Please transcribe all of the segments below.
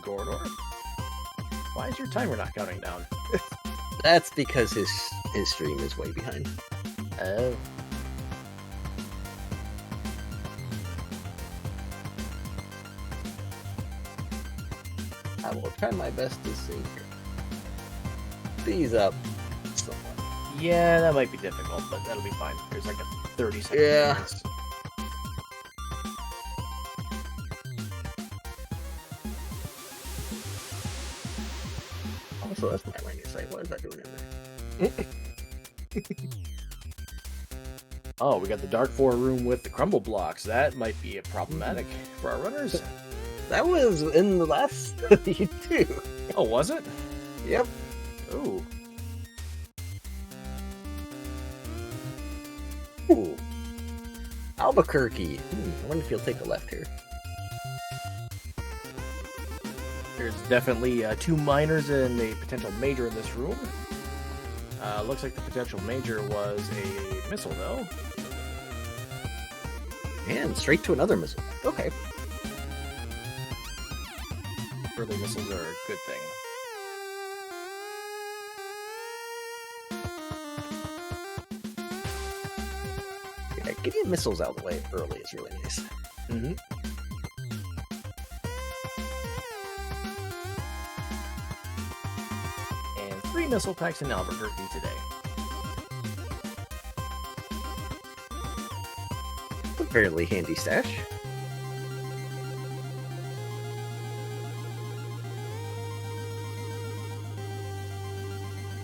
Gordor, why is your timer not counting down? That's because his stream is way behind. Oh. I will try my best to sync these up somewhat. Yeah, that might be difficult, but that'll be fine. There's like a 30-second Yeah. difference. Also, that's my line of sight. What is that doing in there? Oh, we got the Dark 4 room with the crumble blocks. That might be problematic for our runners. That was in the last study too. Oh, was it? Yep. Ooh. Ooh. Albuquerque. I wonder if you'll take a left here. There's definitely 2 minors and a potential major in this room. Looks like the potential major was a missile, though. And straight to another missile. Okay. Early missiles are a good thing. Yeah, getting missiles out of the way early is really nice. Mm-hmm. And 3 missile packs in Albuquerque today. A fairly handy stash.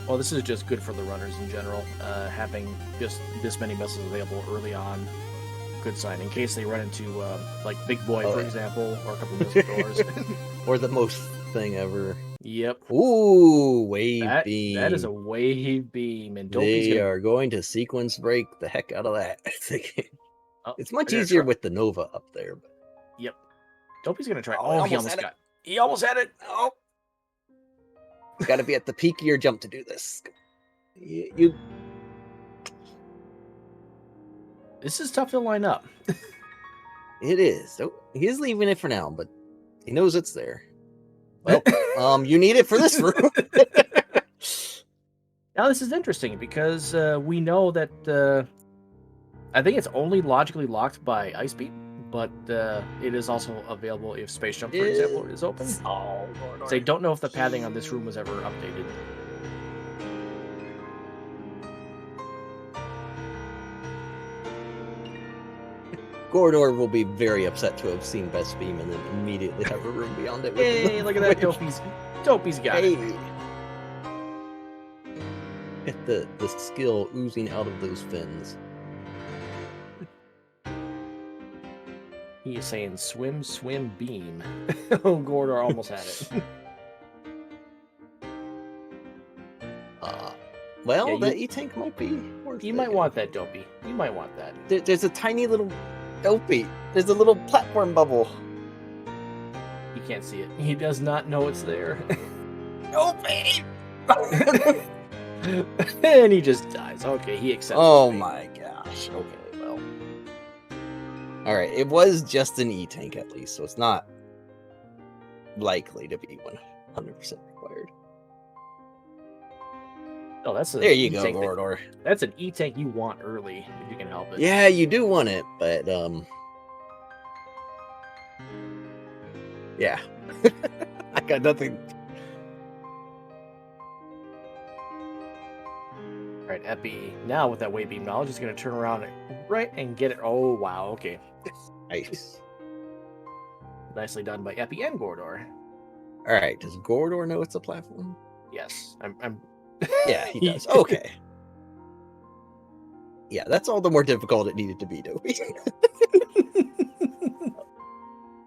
Well, this is just good for the runners in general. Having just this many missiles available early on, good sign. In case they run into, like, Big Boy, for example, or a couple of missile doors. Or the most thing ever. Yep. Ooh, wave beam. That is a wave beam. And They are going to sequence break the heck out of that. Oh, it's much easier with the Nova up there. But... Yep. Dopey's going to try. Oh, he almost got it. He almost had it. Oh. Got to be at the peak of your jump to do this. You. This is tough to line up. It is. So he is leaving it for now, but he knows it's there. Well, you need it for this room. Now this is interesting because we know that I think it's only logically locked by Ice Beam, but it is also available if Space Jump, for example, is open. Oh, Lord. So I don't know if the padding on this room was ever updated. Gordor will be very upset to have seen Best Beam and then immediately have a room beyond it. Yay, look at that. Dopey's got it. Get the skill oozing out of those fins. He is saying swim, swim, beam. Oh, Gordor almost had it. Well, yeah, that E-Tank might be worth it. You might want that, Dopey. You might want that. There's a tiny little... Dopey, there's a little platform bubble. He can't see it. He does not know it's there. Dopey! And he just dies. Okay, he accepts. Oh my gosh. Okay, well. Alright, it was just an E-Tank at least, so it's not likely to be 100% required. Oh, that's there you go, Gordor. That's an E-Tank you want early, if you can help it. Yeah, you do want it, but yeah. I got nothing. Alright, Epi, now with that wave beam knowledge, is going to turn around right and get it. Oh, wow, okay. Nice. Nicely done by Epi and Gordor. Alright, does Gordor know it's a platform? Yes, I'm... Yeah, he does. Okay. Yeah, that's all the more difficult it needed to be, Dopey.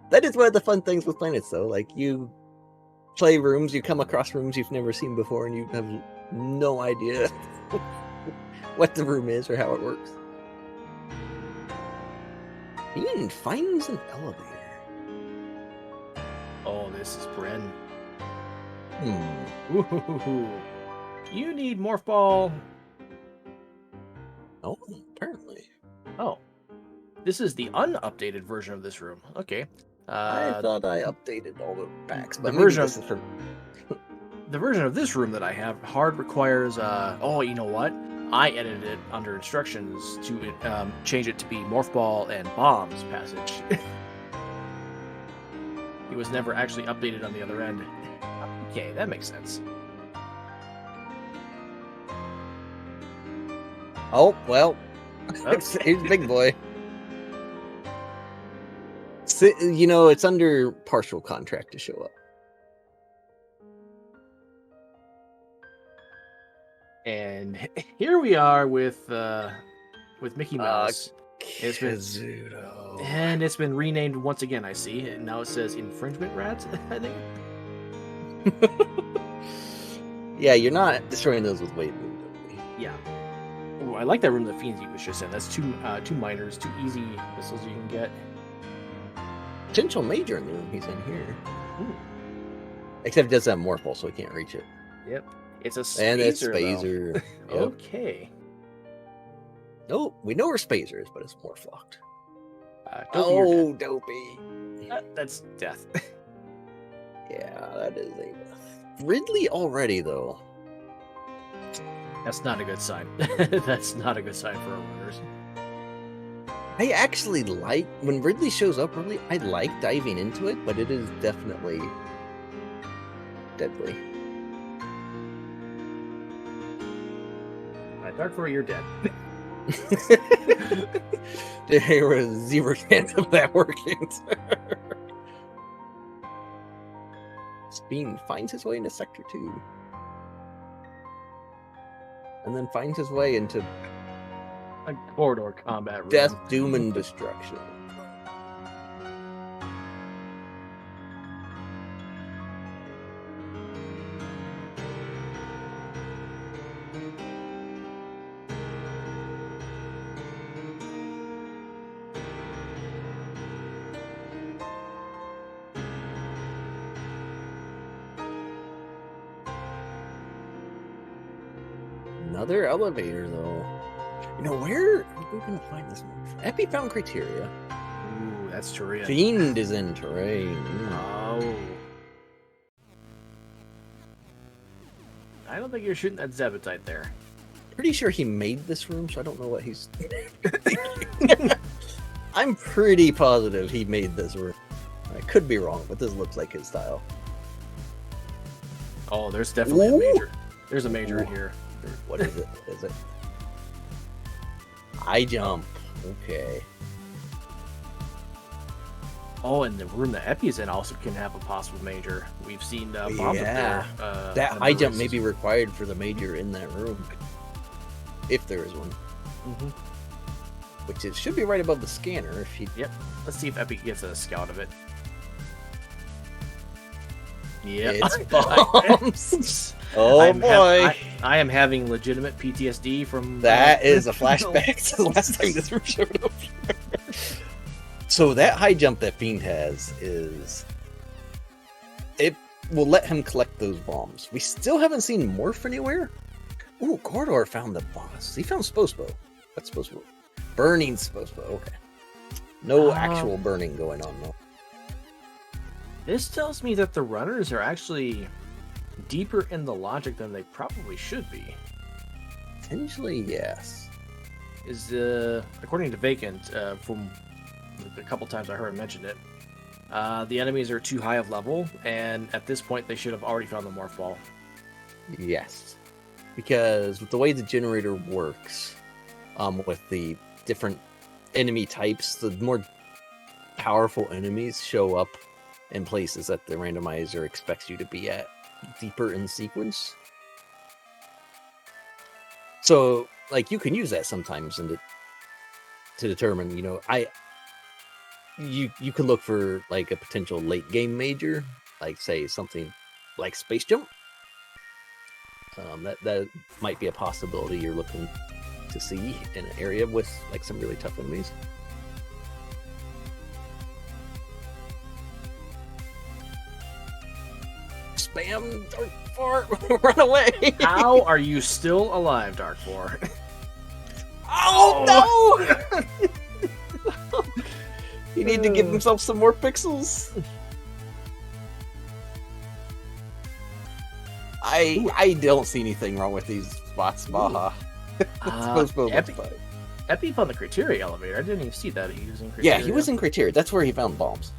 That is one of the fun things with planets, though. Like, you play rooms, you come across rooms you've never seen before, and you have no idea what the room is or how it works. He even finds an elevator. Oh, this is Bren. Ooh. You need Morph Ball. Oh, apparently. Oh. This is the unupdated version of this room. Okay. I Uh, thought I updated all the packs, but the maybe version this of is for... the version of this room that I have, hard requires. Oh, you know what? I edited it under instructions to change it to be morph ball and bombs passage. It was never actually updated on the other end. Okay, that makes sense. Oh, well. Okay. Here's Big Boy. You know, it's under partial contract to show up. And here we are with Mickey Mouse. Kazuto. And it's been renamed once again, I see. And now it says Infringement Rats, I think. Yeah, you're not destroying those with weight movement. Yeah. Ooh, I like that room the Fiends was just in. That's two minors, two easy missiles you can get. Potential major in the room he's in here. Ooh. Except it does have Morphle, so he can't reach it. Yep. It's a Spazer, And it's though. Spazer. Yep. Okay. No, we know where Spazer is, but it's Morph locked. Dopey, you're Oh, dead. Dopey. That's death. Yeah, that is a... Ridley already, though. That's not a good sign. That's not a good sign for our runners. I actually like... When Ridley shows up early, I like diving into it, but it is definitely deadly. Dark Four, you're dead. There was zero chance of that working. Speen finds his way into Sector 2. And then finds his way into A corridor combat room. death, doom, and destruction. Another elevator, though. You know, where are we going to find this one? Epi found criteria. Ooh, that's Turia. Fiend is in terrain. Oh. I don't think you're shooting that Zebetite there. Pretty sure he made this room, so I don't know what he's... I'm pretty positive he made this room. I could be wrong, but this looks like his style. Oh, there's definitely Ooh. a major. There's a major in here. What is it? Is it? High jump. Okay. Oh, and the room that Epi's in also can have a possible major. We've seen bombs up Yeah. there. That in high the jump may races. be required for the major in that room. If there is one. Mhm. Which it should be right above the scanner if he... Yep. Let's see if Epi gets a scout of it. Yeah. It's bombs. Oh boy. I am having legitimate PTSD from That is a flashback to the last time this room showed up. So that high jump that Fiend has is... It will let him collect those bombs. We still haven't seen Morph anywhere. Ooh, Corridor found the boss. He found Spospo. That's Spospo. Burning Spospo. Okay. No actual burning going on, though. This tells me that the runners are actually deeper in the logic than they probably should be. Potentially, yes. Is according to Vacant, from the couple times I heard him mention it, the enemies are too high of level, and at this point they should have already found the morph ball. Yes. Because with the way the generator works, with the different enemy types, the more powerful enemies show up in places that the randomizer expects you to be at deeper in sequence. So, like, you can use that sometimes to determine, you know, you can look for like a potential late game major, like say something like Space Jump. That might be a possibility you're looking to see in an area with like some really tough enemies. Spam Dark Fort, run away! How are you still alive, Dark Four? Oh no! need to give himself some more pixels. I don't see anything wrong with these spots, Baja. Epi found the criteria elevator. I didn't even see that he was in criteria. Yeah, he was in criteria. That's where he found bombs.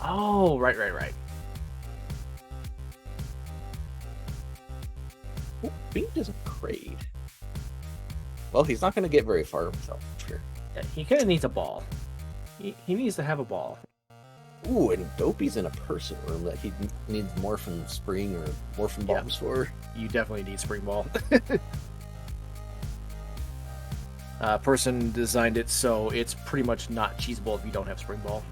Oh, right. Ooh, Fiend doesn't crade. Well, he's not going to get very far himself, sure. Yeah, he kind of needs a ball. He needs to have a ball. Ooh, and Dopey's in a person room that he needs Morphin Spring or Morphin Bombs for. You definitely need Spring Ball. Person designed it so it's pretty much not cheesable if you don't have Spring Ball.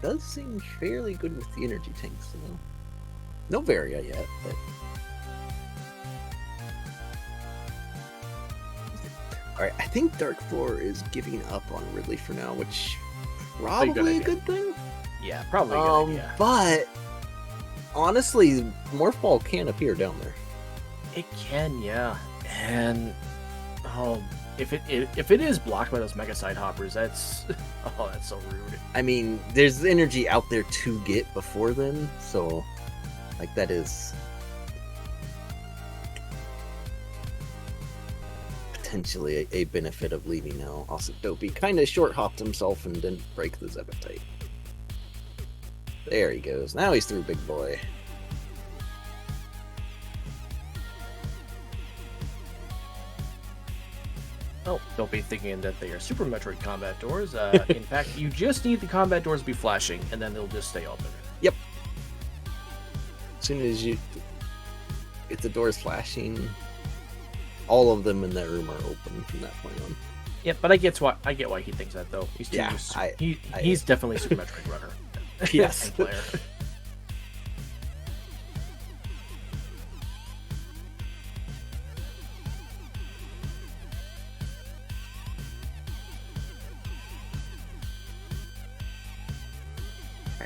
Does seem fairly good with the energy tanks, though. No Varia yet, but... Alright, I think Dark Floor is giving up on Ridley for now, which probably a good thing. Yeah, probably a good idea. But honestly, Morph Ball can appear down there. It can, yeah. And if it is blocked by those Mega Side Hoppers, that's that's so rude. I mean, there's energy out there to get before then, so like that is potentially a benefit of leaving now. Also, Dopey kind of short hopped himself and didn't break the Zepatite. There he goes. Now he's through Big Boy. Oh, don't be thinking that they are Super Metroid combat doors. In fact, you just need the combat doors to be flashing, and then they'll just stay open. Yep. As soon as you get the doors flashing, all of them in that room are open from that point on. Yeah, but I get why he thinks that though. He's he's definitely a Super Metroid runner. Yes. Player.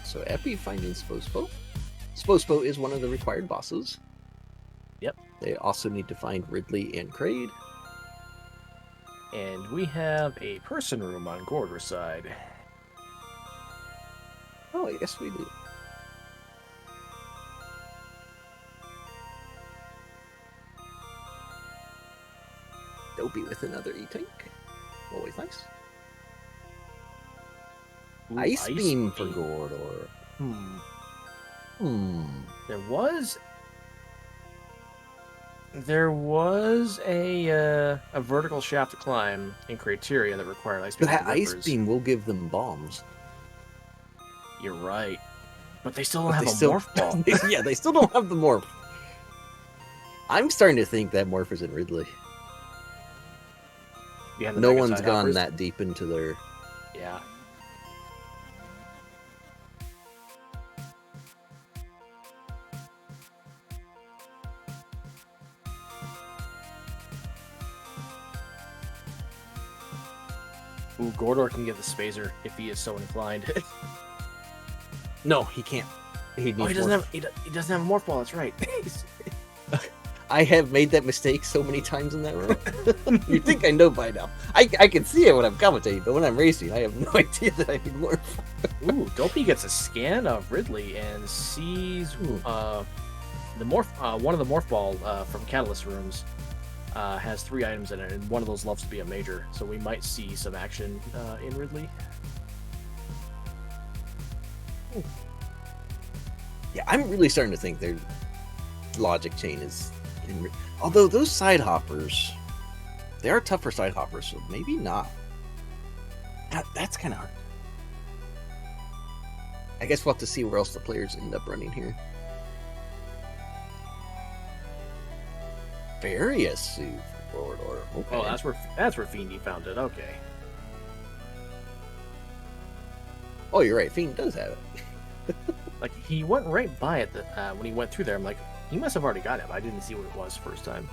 So Epi finding Spospo. Spospo is one of the required bosses. Yep. They also need to find Ridley and Kraid. And we have a person room on Gorder's side. Oh, yes we do. Dopey with another E-Tank. Always nice. Ooh, Ice Beam for Gordor. There was a vertical shaft to climb in Criteria that required Ice Beam. That Ice Beam will give them bombs. You're right. But they still don't have a Morph Ball. Yeah, they still don't have the Morph. I'm starting to think that Morph is in Ridley. No one's gone that deep into their... Yeah. Ooh, Gordor can get the Spazer if he is so inclined. No, he can't. He doesn't have a Morph Ball, that's right. I have made that mistake so many times in that room. You think I know by now. I can see it when I'm commentating, but when I'm racing, I have no idea that I need Morph. Ooh, Dopey gets a scan of Ridley and sees the Morph. One of the Morph Ball from Catalyst rooms has 3 items in it, and one of those loves to be a major, so we might see some action in Ridley. Ooh. Yeah, I'm really starting to think their logic chain is in... Although those side hoppers, they are tougher side hoppers, so maybe not. That's kind of hard. I guess we'll have to see where else the players end up running here. Various suit for Gordor. Okay. Oh, that's where Fiendy found it. Okay. Oh, you're right. Fiend does have it. Like, he went right by it when he went through there. I'm like, he must have already got it, but I didn't see what it was first time.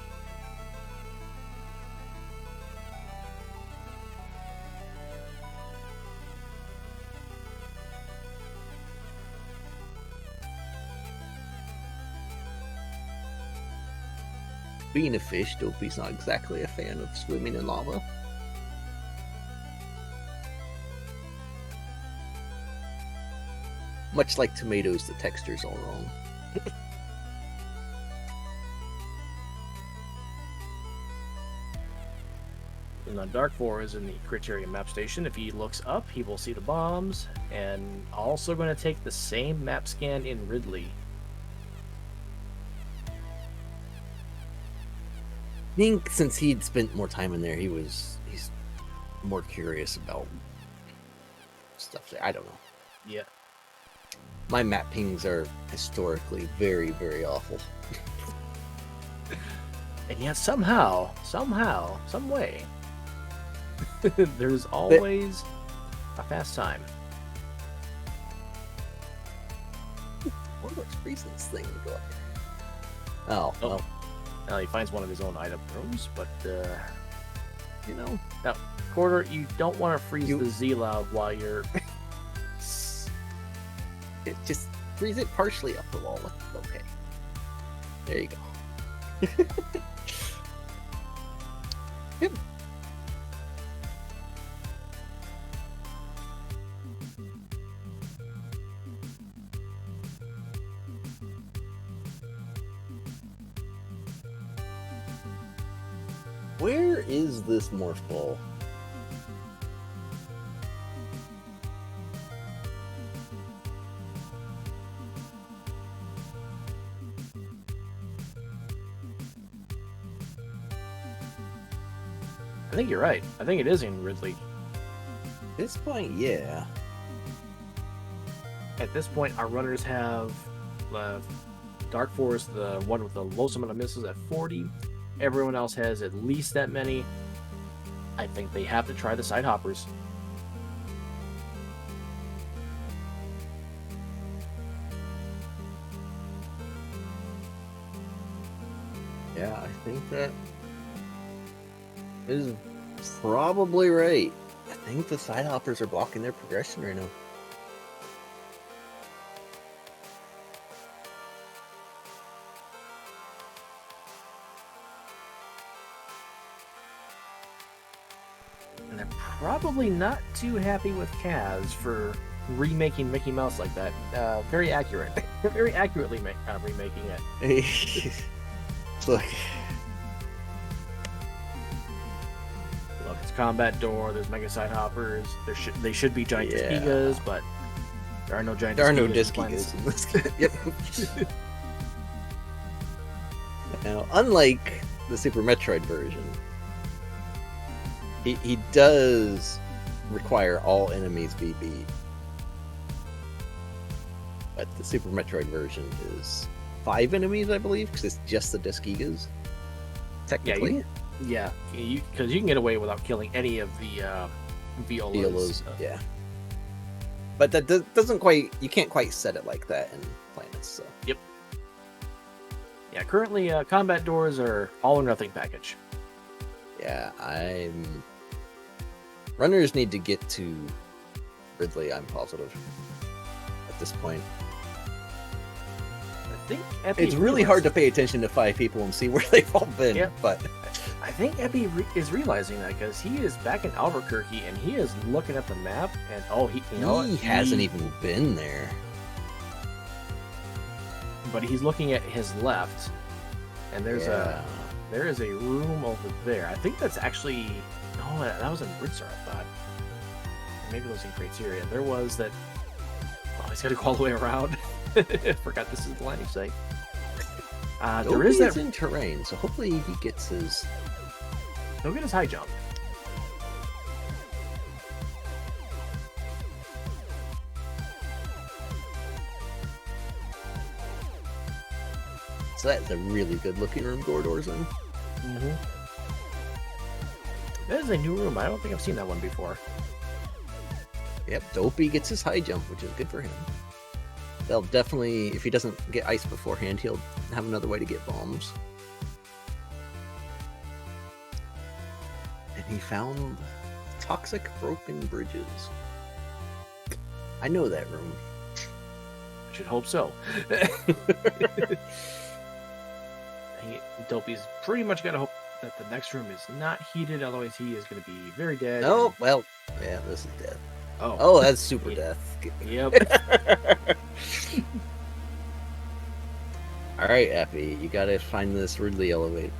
Being a fish, Dopey's not exactly a fan of swimming in lava. Much like tomatoes, the texture's all wrong. And Dark 4 is in the Criterion map station. If he looks up, he will see the bombs, and also going to take the same map scan in Ridley. I think since he'd spent more time in there, he's more curious about stuff there. I don't know. Yeah. My map pings are historically very, very awful. And yet somehow, some way, there's always a fast time. What looks freezing this thing to go up? Oh, well. Now he finds one of his own item rooms, but you know, now Quarter, you don't want to freeze the Z-Loud while you're. Just freeze it partially up the wall. Okay. There you go. Yep. Where is this morph ball? I think you're right. I think it is in Ridley. At this point, yeah. At this point, our runners have Dark Forest, the one with the lowest amount of missiles, at 40. Everyone else has at least that many. I think they have to try the side hoppers. Yeah, I think that is probably right. I think the side hoppers are blocking their progression right now. And they're probably not too happy with Kaz for remaking Mickey Mouse like that. Very accurate. Very accurately remaking it. Look. Look, it's combat door. There's mega side hoppers. They should be giant Despigas, but there are no giant. There are no Despigas in this game. Yep. Now, unlike the Super Metroid version, he does require all enemies be beat. But the Super Metroid version is 5 enemies, I believe, because it's just the Despigas. Technically. Yeah, because you can get away without killing any of the Violas. Yeah. But that doesn't quite, you can't quite set it like that in Planets, so. Yep. Yeah, currently combat doors are all or nothing package. Yeah, runners need to get to Ridley, I'm positive, at this point. I think Epi it's really hard to pay attention to 5 people and see where they've all been, but I think Epi is realizing that because he is back in Albuquerque and he is looking at the map and he hasn't even been there. But he's looking at his left, and there is a room over there. I think that's actually that was in Britzar, I thought. Maybe it was in Criteria. There was that. Oh, he's got to go all the way around. I forgot this is the line of sight. There is that in terrain, so hopefully he gets his. He'll get his high jump. So that's a really good looking room Gordor's in. Mm-hmm. That is a new room. I don't think I've seen that one before. Yep, Dopey gets his high jump, which is good for him. They'll definitely, if he doesn't get ice beforehand, he'll have another way to get bombs. And he found toxic broken bridges. I know that room. I should hope so. Dopey's pretty much got to hope that the next room is not heated, otherwise he is going to be very dead. Oh, well, yeah, this is death. Oh, Oh, that's super Yeah. death. Yep. All right, Effie, you gotta find this Ridley elevator.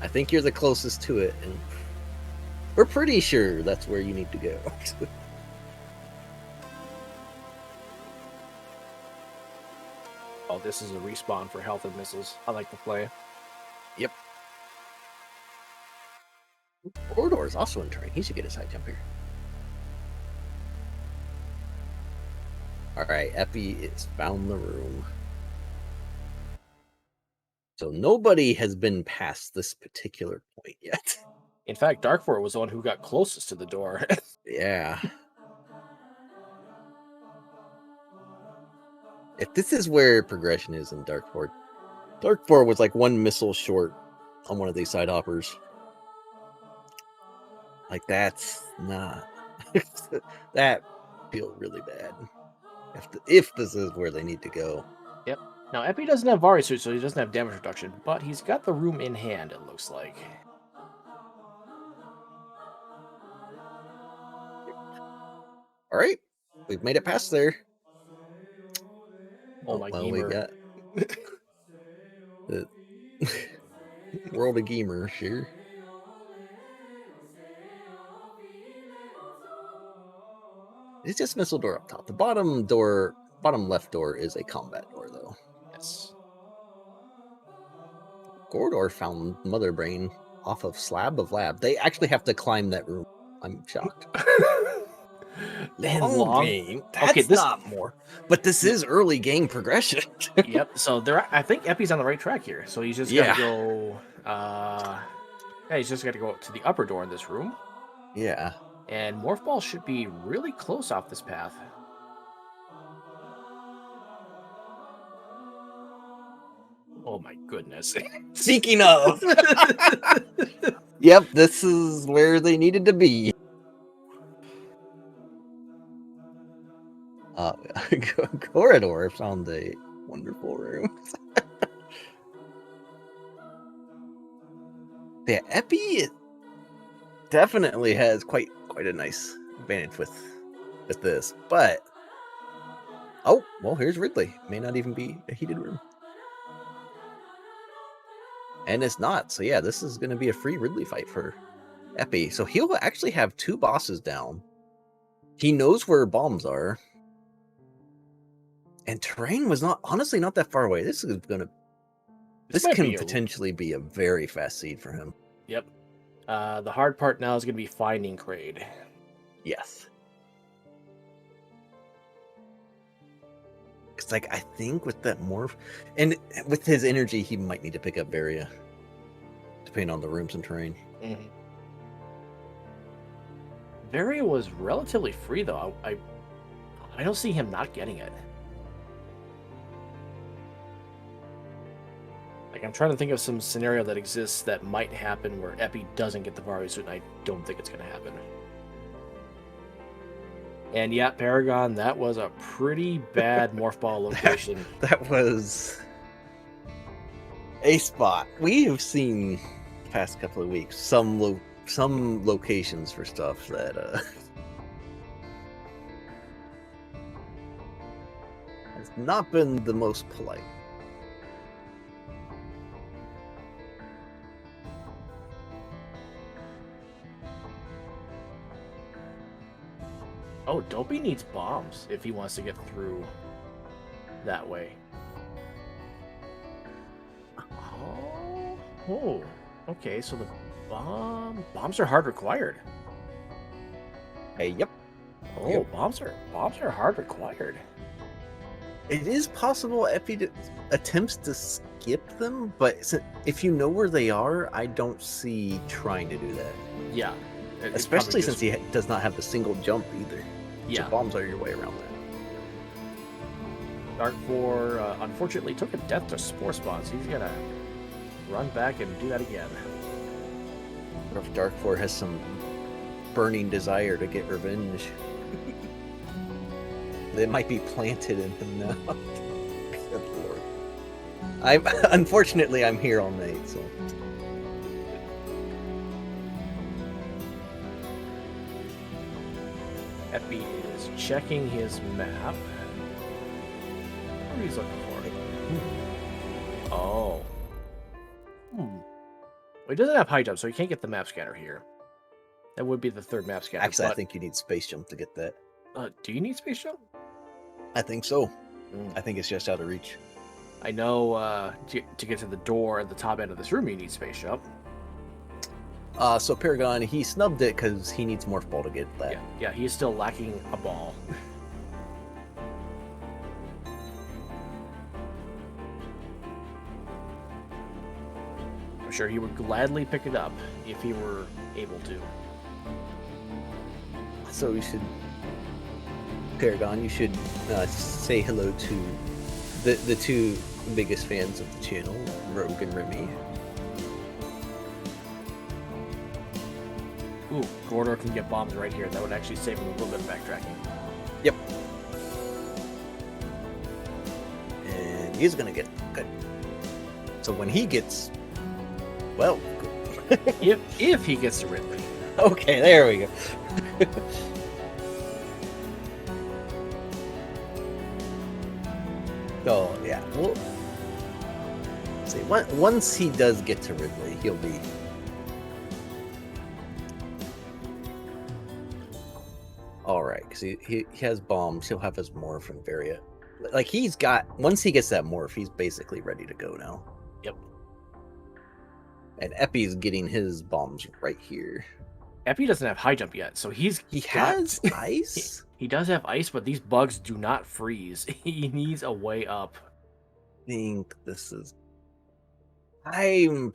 I think you're the closest to it, and we're pretty sure that's where you need to go. Oh, this is a respawn for health and missiles. I like to play. Yep. Corridor is also in terrain. He should get his high jump here. All right, Effie has found the room. So nobody has been past this particular point yet. In fact, Darkfort was the one who got closest to the door. Yeah. If this is where progression is in Dark 4 was like one missile short on one of these side hoppers. Like, that's not... that feels really bad. If this is where they need to go. Yep. Now, Epi doesn't have Vari suit, so he doesn't have damage reduction, but he's got the room in hand, it looks like. All right, we've made it past there. Oh, my well, gamer. we got the World of Gamer, sure. It's just missile door up top. The bottom left door is a combat door, though. Yes. Gordor found Mother Brain off of Slab of Lab. They actually have to climb that room. I'm shocked. Long game. That's not more. But this is early game progression. Yep. So I think Epi's on the right track here. So he's just got to go. He's just got to go to the upper door in this room. Yeah. And Morph Ball should be really close off this path. Oh my goodness. Speaking of. Yep, this is where they needed to be. Corridor found a wonderful room. Yeah, Epi definitely has quite a nice advantage with this, but oh well, here's Ridley. May not even be a heated room, and it's not. So yeah, this is going to be a free Ridley fight for Epi. So he'll actually have two bosses down. He knows where bombs are, and terrain was honestly not that far away. This can potentially be a very fast seed for him. Yep. The hard part now is going to be finding Kraid. Yes. Because, like, I think with that morph, and with his energy, he might need to pick up Varia, depending on the rooms and terrain. Mm-hmm. Varia was relatively free, though. I don't see him not getting it. Like, I'm trying to think of some scenario that exists that might happen where Epi doesn't get the Vari suit, and I don't think it's going to happen. And yeah, Paragon, that was a pretty bad Morph Ball location. That was a spot. We have seen the past couple of weeks some locations for stuff that has not been the most polite. Oh, Dopey needs bombs if he wants to get through that way. Oh, okay, so the bombs are hard required. Hey, yep. Oh, yep. Bombs are hard required. It is possible Epi attempts to skip them, but if you know where they are, I don't see trying to do that. Yeah. Especially since he does not have the single jump either. Yeah. So bombs are your way around that. Dark 4 unfortunately took a death to Spore Spawn, so he's going to run back and do that again. What if Dark 4 has some burning desire to get revenge? They might be planted in him now. Good lord. Unfortunately I'm here all night, so. Epi is checking his map. What are you looking for? Oh. Well, he doesn't have high jump, so he can't get the map scanner here. That would be the third map scanner. Actually, I think you need space jump to get that. Do you need space jump? I think so. I think it's just out of reach. I know to get to the door at the top end of this room, you need space jump. So Paragon, he snubbed it because he needs Morph Ball to get that. Yeah, he's still lacking a ball. I'm sure he would gladly pick it up if he were able to. So you should, Paragon, you should say hello to the two biggest fans of the channel, Rogue and Remy. Ooh, Gordor can get bombs right here. That would actually save him a little bit of backtracking. Yep. And he's gonna get good. So when he gets, well, if he gets to Ridley. Okay, there we go. Oh yeah. Well, see, once he does get to Ridley, he'll be. All right, because he has bombs. He'll have his morph and Varia. Like he's got. Once he gets that morph, he's basically ready to go now. Yep. And Epi's getting his bombs right here. Epi doesn't have high jump yet, so he has ice. He does have ice, but these bugs do not freeze. He needs a way up. I think this is. I'm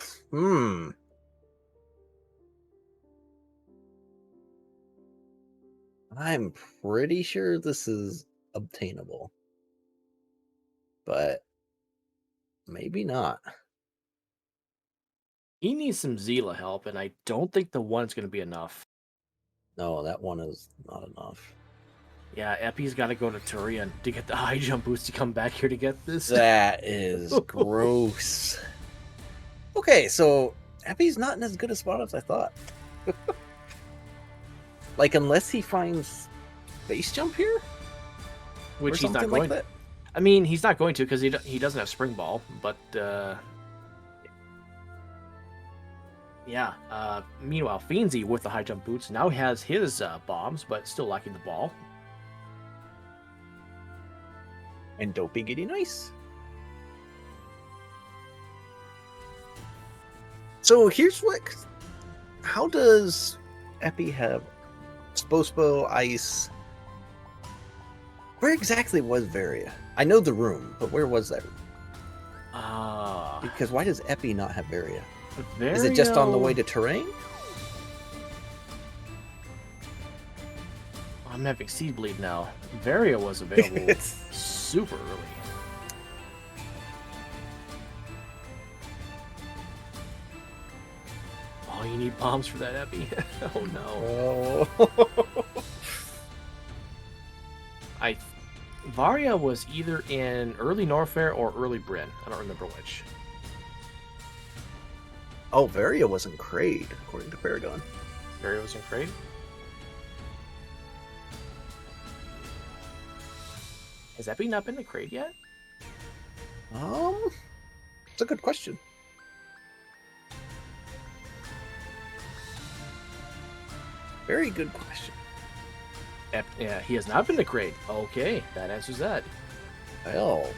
pretty sure this is obtainable, but maybe not. He needs some Zila help, and I don't think the one's going to be enough. No, that one is not enough. Yeah, Epi's got to go to Turian to get the high jump boost to come back here to get this. That is gross. Okay, so Epi's not in as good a spot as I thought. Like, unless he finds base jump here? Which he's not going to. I mean, he's not going to because he doesn't have Spring Ball, but... yeah, meanwhile, Fiendzy with the high jump boots now has his bombs, but still lacking the ball. And Dopey getting ice. So here's what... How does Epi have Spospo, ice? Where exactly was Varia? I know the room, but where was that? Because why does Epi not have Varia? Is it just on the way to terrain? I'm having Seed Bleed now. Varia was available super early. Oh, you need bombs for that, Epi. Oh no. Oh. Varia was either in early Norfair or early Bryn. I don't remember which. Oh, Varia was in Kraid, according to Paragon. Varia was in Kraid? Has Epi not been to Kraid yet? It's a good question. Very good question. Yeah, he has not been to Kraid. Okay, that answers that. Well,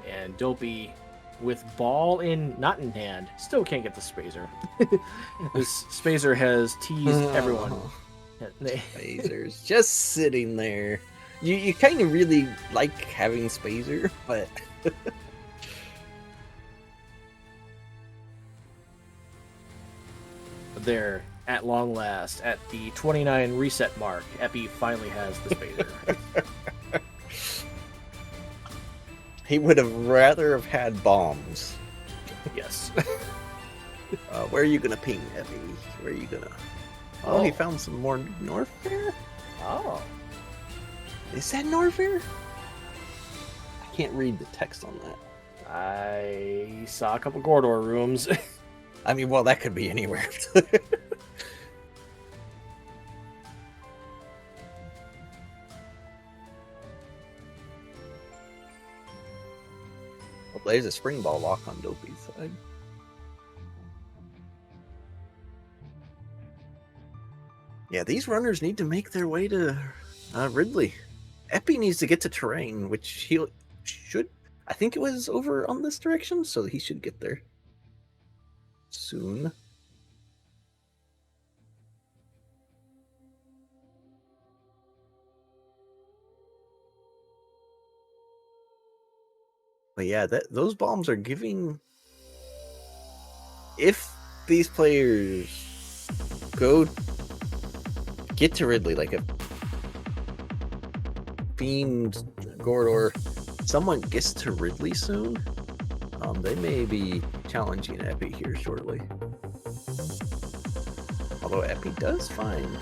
and Dopey, with ball not in hand, still can't get the Spazer. This Spazer has teased everyone. Spazer's just sitting there. You kind of really like having Spazer, but... There, at long last, at the 29 reset mark, Epi finally has the Spazer. He would have rather have had bombs. Yes. Where are you gonna ping, Epi? Where are you gonna? Oh, he Oh. found some more Norfair? Oh. Is that Norfair? I can't read the text on that. I saw a couple corridor rooms. I mean, well, that could be anywhere. Well, there's a spring ball lock on Dopey's side. Yeah, these runners need to make their way to Ridley. Epi needs to get to terrain, which he should. I think it was over on this direction, so he should get there soon. But yeah, those bombs are giving. If these players get to Ridley, like if Fiend, Gordor, someone gets to Ridley soon, they may be challenging Epi here shortly. Although Epi does find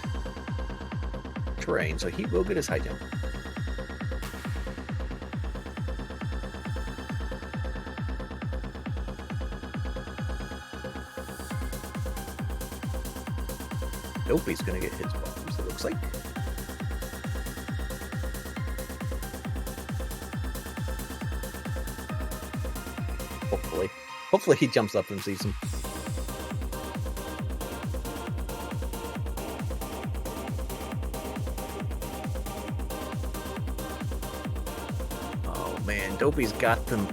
terrain, so he will get his high jump. Dopey's gonna get his bombs, it looks like. Hopefully he jumps up and sees him. Oh man, Dopey's got them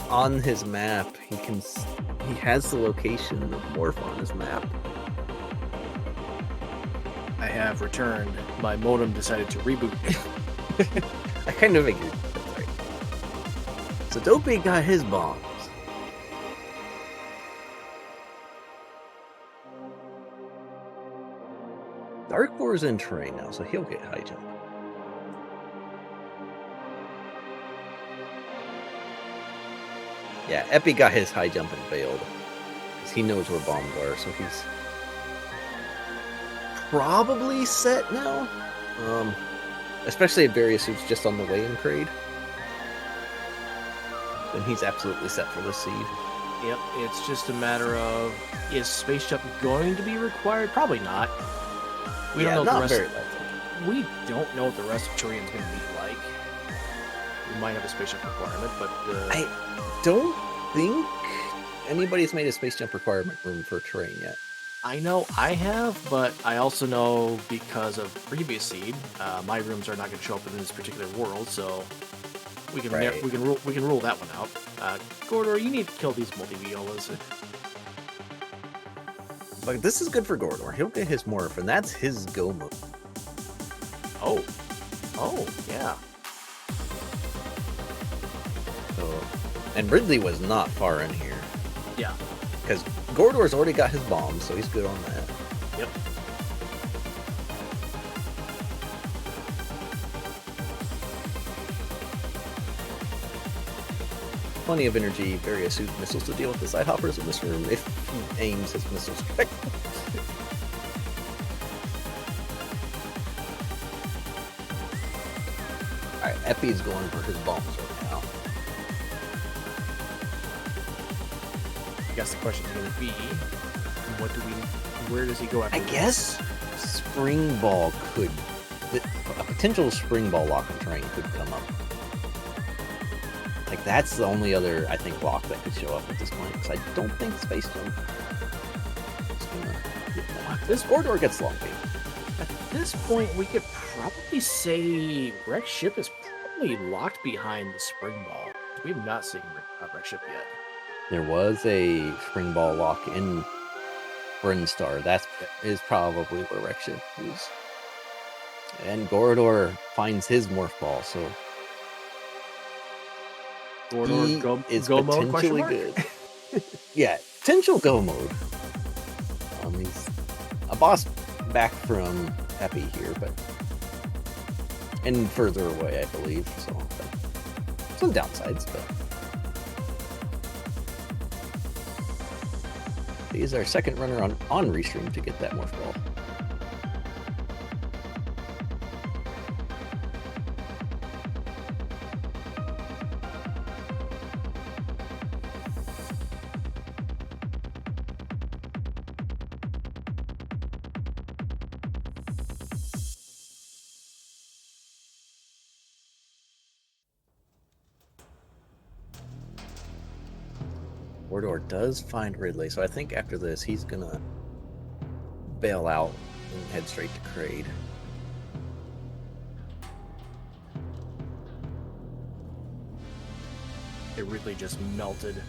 on his map. He has the location of Morph on his map. I have returned. My modem decided to reboot. I kind of figured. That's right. So Dopey got his bombs. Dark Boar's in terrain now, so he'll get high jump. Yeah, Epi got his high jump and failed. Because he knows where bombs are, so he's probably set now. Especially if various suits just on the way in Kraid. Then he's absolutely set for the seed. Yep, it's just a matter of, is space jump going to be required? Probably not. We don't know not the rest. very likely. We don't know what the rest of Turian's going to be like. We might have a space jump requirement, but I don't think anybody's made a space jump requirement room for terrain yet. I know I have, but I also know because of previous seed, my rooms are not going to show up in this particular world, so we can Right. we can rule that one out. Gordor, you need to kill these multi-violas. But this is good for Gordor. He'll get his morph, and that's his go move. Oh, yeah. So, and Ridley was not far in here. Yeah. Because Gordor's already got his bombs, so he's good on that. Yep. Plenty of energy, various suit missiles to deal with the side hoppers in this room if he aims his missiles correctly. Alright, Epi's going for his bombs right now. I guess the question is going to be, where does he go after I this? guess Spring Ball could, a potential Spring Ball lock and terrain could come up. Like, that's the only other, I think, lock that could show up at this point, because I don't think Space Jump is gonna get that. This Gordor gets long beam. At this point, we could probably say Rex Ship is probably locked behind the Spring Ball. We have not seen Rex Ship yet. There was a Spring Ball lock in Brinstar. That is probably where Rexship is. And Gordor finds his Morph Ball, so he is go mode, question potentially mark? good. Yeah, potential go mode. He's a boss back from Epi here, but and further away, I believe. So some downsides, but He's our second runner on Restream to get that morph ball. Mordor does find Ridley, so I think after this he's gonna bail out and head straight to Kraid. It really just melted.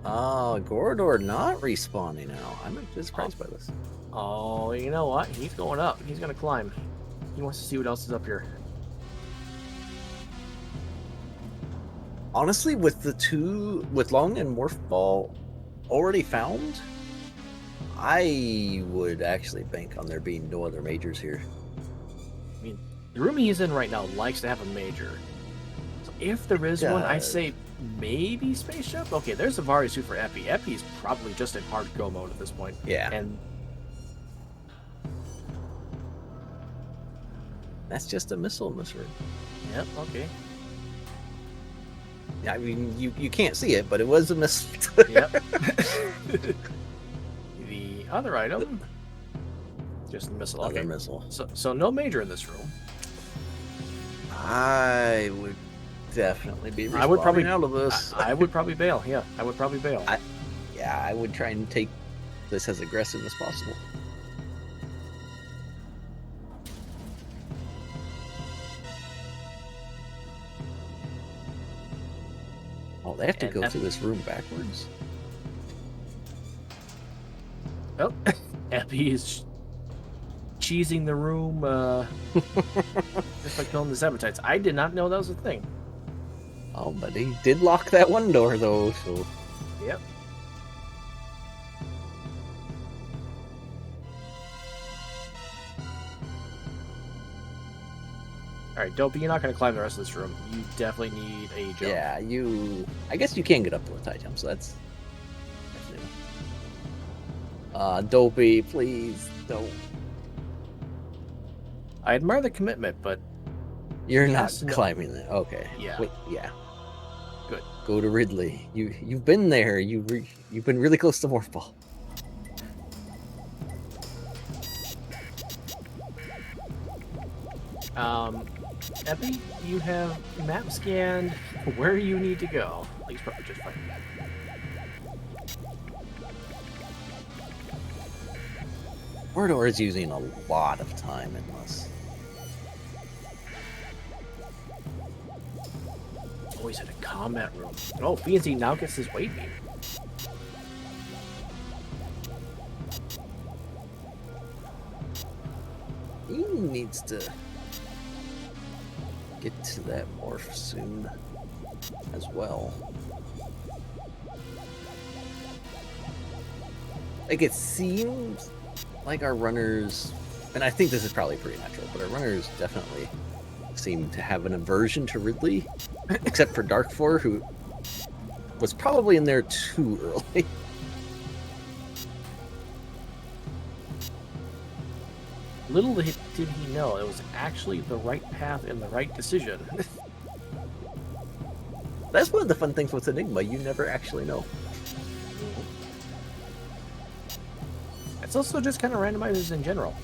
Gordor not respawning now. I'm actually surprised by this. Oh, you know what? He's going up. He's gonna climb. He wants to see what else is up here. Honestly, with Long and Morph Ball already found, I would actually bank on there being no other majors here. I mean, the room he's in right now likes to have a major. So if there is one, I'd say maybe spaceship. Okay, there's a Vari suit for Epi. Epi's probably just in hard go mode at this point. Yeah. And that's just a missile in this room. yep, okay. I mean, you can't see it, but it was a missile. Yep. The other item, just a missile. Okay. Other missile. So no major in this room. I would definitely be I would probably out of this. I would probably bail. Yeah, I would probably bail. I would try and take this as aggressive as possible. Oh, they have to go through this room backwards. Oh, Epi is cheesing the room just by killing the Sabotites. I did not know that was a thing. Oh, but he did lock that one door, though, so... Yep. Alright, Dopey, you're not going to climb the rest of this room. You definitely need a jump. Yeah, I guess you can get up to a tie jump, so that's... Dopey, please, don't. I admire the commitment, but... You're not climbing that. Okay. Yeah. Wait, yeah. Good. Go to Ridley. You've been there. You've been really close to Morph Ball. Epi, you have map scanned where you need to go. Please probably just fine. Mordor is using a lot of time in this. Oh, he's in a combat room. Oh, B&Z now gets his weight beam. He needs to get to that morph soon as well. Like, it seems like our runners, and I think this is probably pretty natural, but our runners definitely seem to have an aversion to Ridley, except for Darkfor, who was probably in there too early. Little did he know it was actually the right path and the right decision. That's one of the fun things with Enigma, you never actually know. It's also just kind of randomizers in general.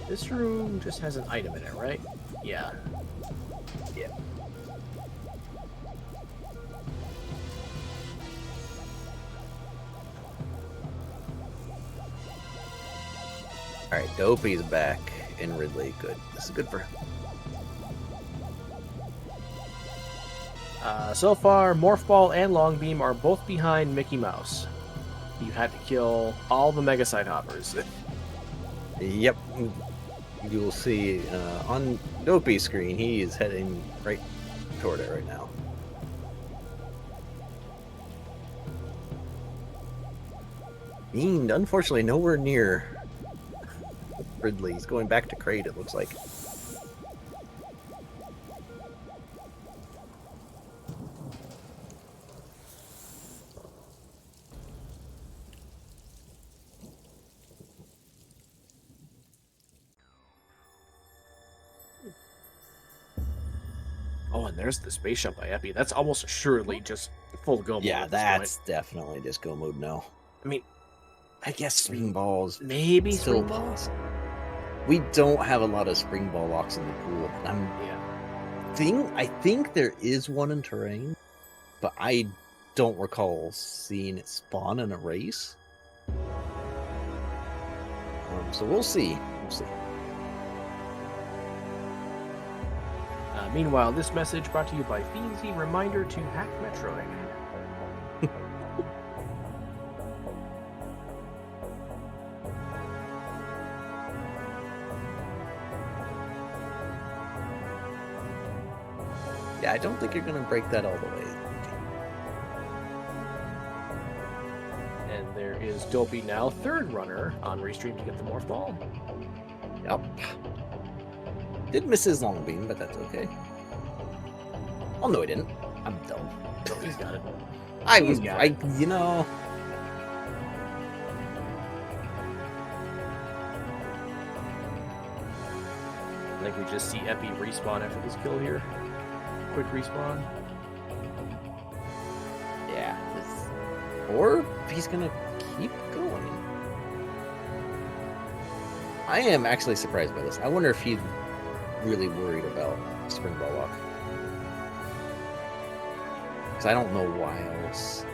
This room just has an item in it, right? Yeah. Yeah. Alright, Dopey's back in Ridley. Good. This is good for him. So far, Morph Ball and Longbeam are both behind Mickey Mouse. You had to kill all the Mega Side Hoppers. Yep. You'll see on Dopey's screen, he is heading right toward it right now. Fiend, unfortunately, nowhere near Ridley. He's going back to Kraid, it looks like. Oh, and there's the space shop by Epi. That's almost assuredly just full go mode Yeah, at this that's point. definitely disco mode now. I mean, I guess spring balls. maybe Still spring balls. We don't have a lot of spring ball locks in the pool. I think there is one in terrain, but I don't recall seeing it spawn in a race. So we'll see. We'll see. Meanwhile, this message brought to you by Fiendzy. Reminder to hack Metroid. Yeah, I don't think you're going to break that all the way. And there is Dopey now, third runner on Restream to get the Morph Ball. Yep. Did miss his long beam, but that's okay. Oh, no, he didn't. I'm dumb. He's got it. You know. I think we just see Epi respawn after this kill here. Quick respawn. Yeah. Or he's going to keep going. I am actually surprised by this. I wonder if he's really worried about spring ball lock. Because I don't know why else.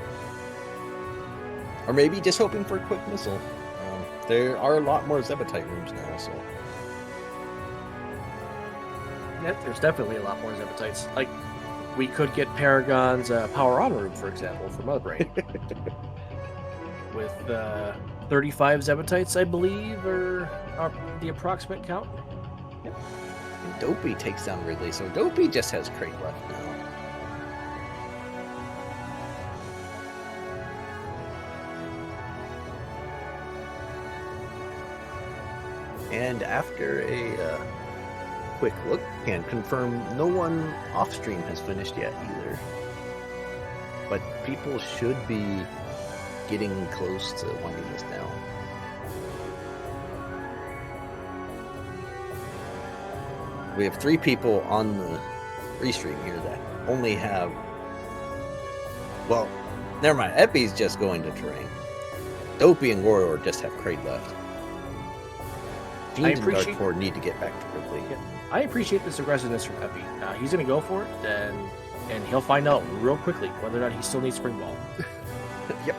Or maybe just hoping for a quick missile. There are a lot more Zebetite rooms now, so. Yeah, there's definitely a lot more Zebetites. Like, we could get Paragon's Power On room, for example, from Motherbrain. With 35 Zebetites, I believe, are the approximate count. Yep. And Dopey takes down Ridley, so Dopey just has Kraid left now. And after a quick look, can confirm no one off stream has finished yet either. But people should be getting close to winding this down. We have 3 people on the restream here that only have. Well, never mind. Epi's just going to terrain. Dopey and Warrior just have Kraid left. Fiend and Dark Horde need to get back to Ridley. Yeah, I appreciate this aggressiveness from Epi. He's going to go for it, and he'll find out real quickly whether or not he still needs Spring Ball. Yep.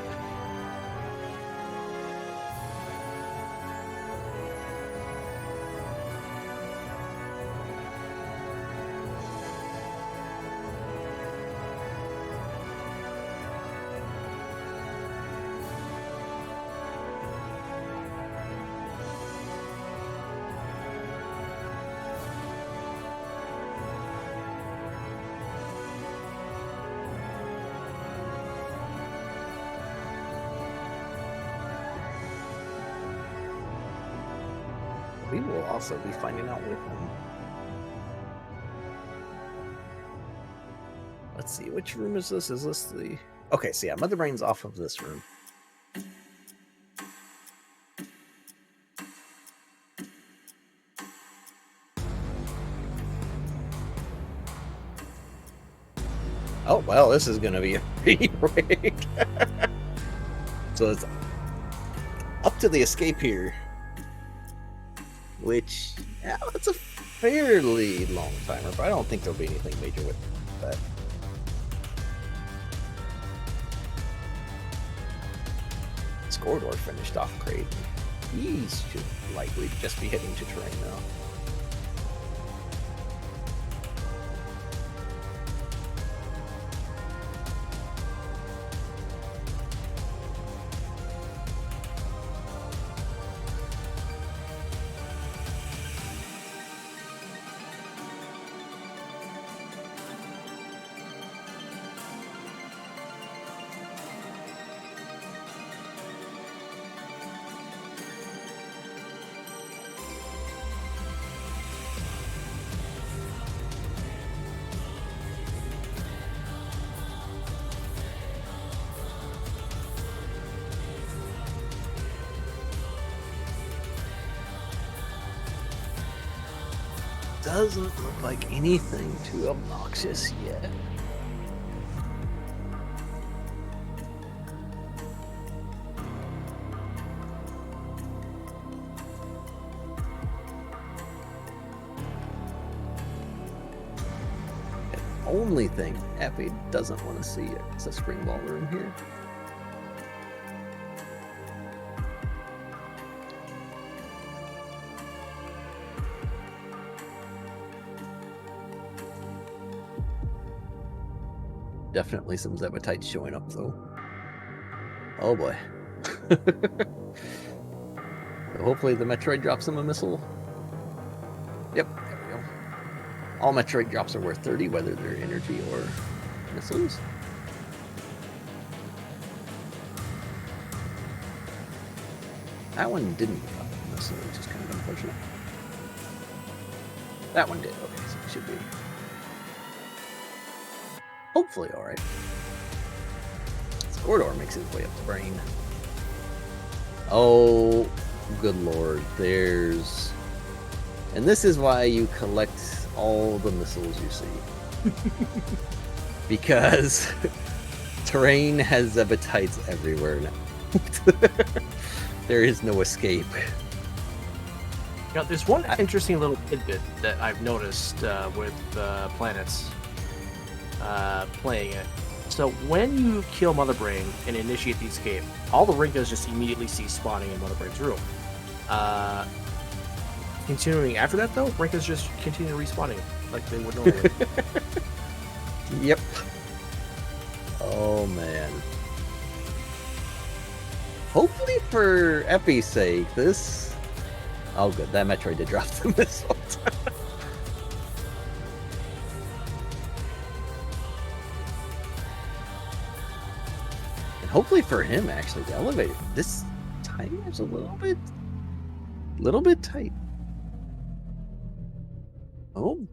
We will also be finding out with him. Let's see, which room is this? Is this the... Okay, so yeah, Mother Brain's off of this room. Oh, well, this is going to be a re-rig. So it's up to the escape here. Which, yeah, that's a fairly long timer, but I don't think there'll be anything major with that. Scoredor finished off Kraid. He should likely just be heading to terrain now. doesn't look like anything too obnoxious yet. The only thing Effie doesn't want to see is a spring ball room here. Definitely some Zebatites showing up, though. Oh boy. So hopefully the Metroid drops him a missile. Yep, there we go. All Metroid drops are worth 30, whether they're energy or missiles. That one didn't drop a missile, which is kind of unfortunate. That one did, okay, so it should be hopefully alright. Squirtor makes his way up the brain. Oh, good lord. There's... And this is why you collect all the missiles you see. Because terrain has Zebatites everywhere now. There is no escape. Now, there's one interesting little tidbit that I've noticed with planets playing it. So when you kill Mother Brain and initiate the escape, all the Rinkas just immediately cease spawning in Mother Brain's room. Continuing after that, though, Rinkas just continue respawning like they would normally. Yep. Oh, man. Hopefully for Epi's sake, this... Oh, good. That Metroid did drop the missile. And hopefully for him, actually, the elevator. This timer's a little bit tight. Oh,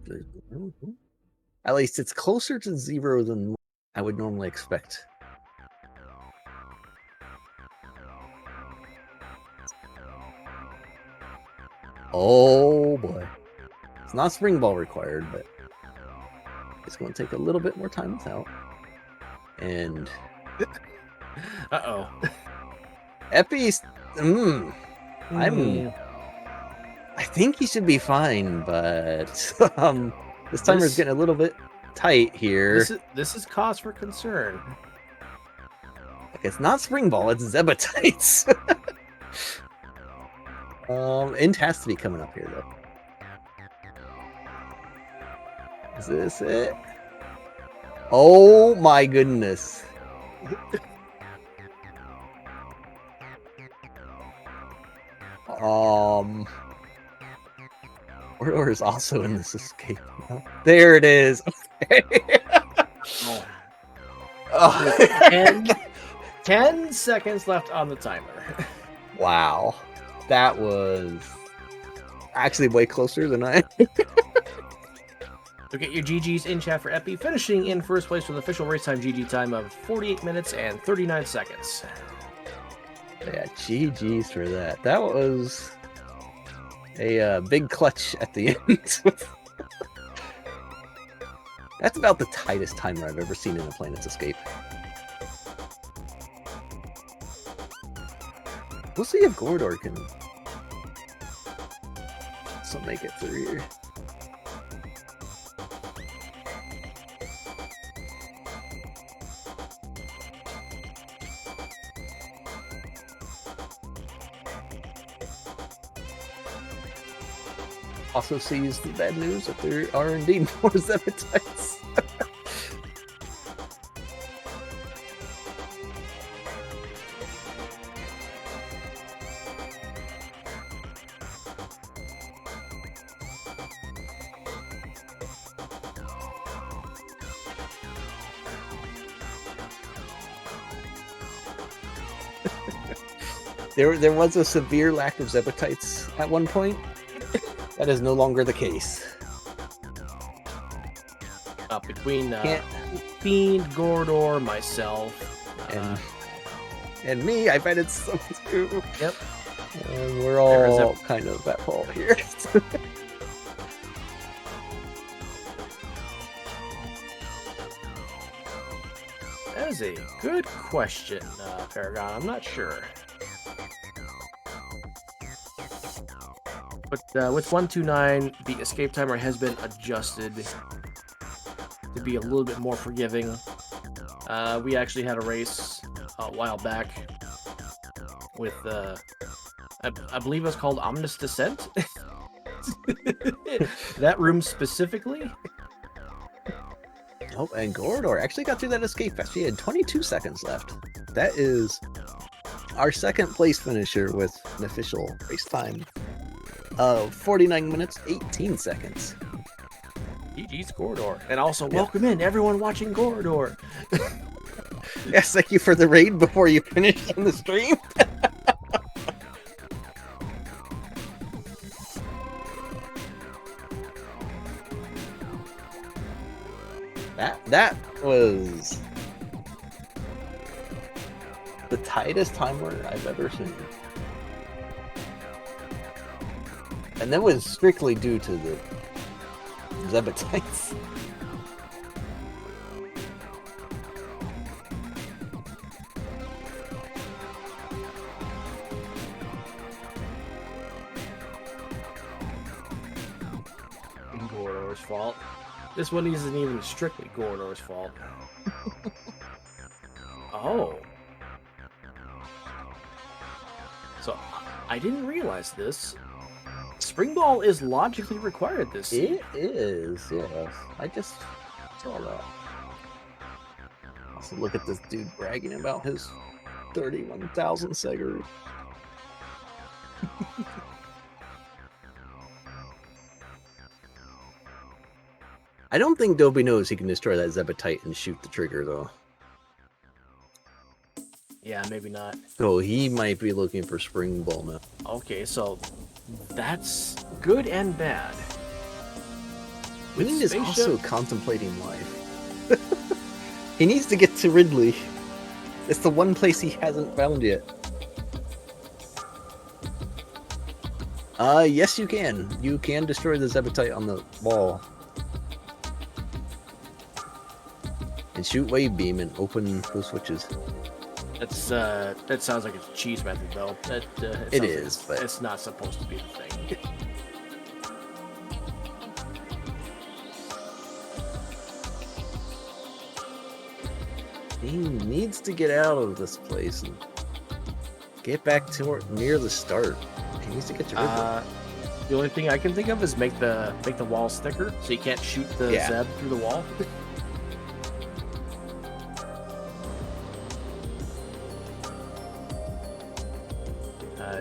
at least it's closer to 0 than I would normally expect. Oh boy. It's not spring ball required, but it's going to take a little bit more time without. And Uh-oh. Epi's... I think he should be fine, but this timer's getting a little bit tight here. This is cause for concern. Like, it's not spring ball, it's Zebatites. Int has to be coming up here, though. Is this it? Oh my goodness. Corridor is also in this escape. There it is. Oh. 10 seconds left on the timer. Wow. That was actually way closer than I... So get your GGs in chat for Epi, finishing in first place with an official race time GG time of 48 minutes and 39 seconds. Yeah, GG's for that. That was a big clutch at the end. That's about the tightest timer I've ever seen in a Planet's Escape. We'll see if Gordor can still make it through here. Also sees the bad news that there are indeed more Zebatites. There was a severe lack of Zebatites at one point. That is no longer the case. Between Fiend, Gordor, myself, and me, I bet it's some too. Yep. And we're all kind of at fault here. That is a good question, Paragon. I'm not sure. But with 129, the escape timer has been adjusted to be a little bit more forgiving. We actually had a race a while back with, I believe it was called Omnis Descent. That room specifically. Oh, and Gorodor actually got through that escape fast. He had 22 seconds left. That is our second place finisher with an official race time of 49 minutes, 18 seconds. GG's Gorodor. And also, welcome in everyone watching Gorodor. Yes, thank you for the raid before you finish on the stream. That was the tightest timer I've ever seen. And that was strictly due to the Zebatites. Gorodor's fault. This one isn't even strictly Gorodor's fault. Oh. So, I didn't realize this. Spring Ball is logically required this season. It is, yes. I just saw that. Also, look at this dude bragging about his 31,000 Seguru. I don't think Dobie knows he can destroy that Zebetite and shoot the trigger, though. Yeah, maybe not. So he might be looking for Spring Ball now. Okay, so that's good and bad. Wayne is also contemplating life. He needs to get to Ridley. It's the one place he hasn't found yet. Yes, you can. You can destroy the Zebetite on the wall. And shoot Wave Beam and open those switches. That's that sounds like it's a cheese method, though. It is, but it's not supposed to be the thing. he needs to get out of this place and get back to near the start. He needs to get to Ridley. The only thing I can think of is make the walls thicker, so you can't shoot the Zeb through the wall.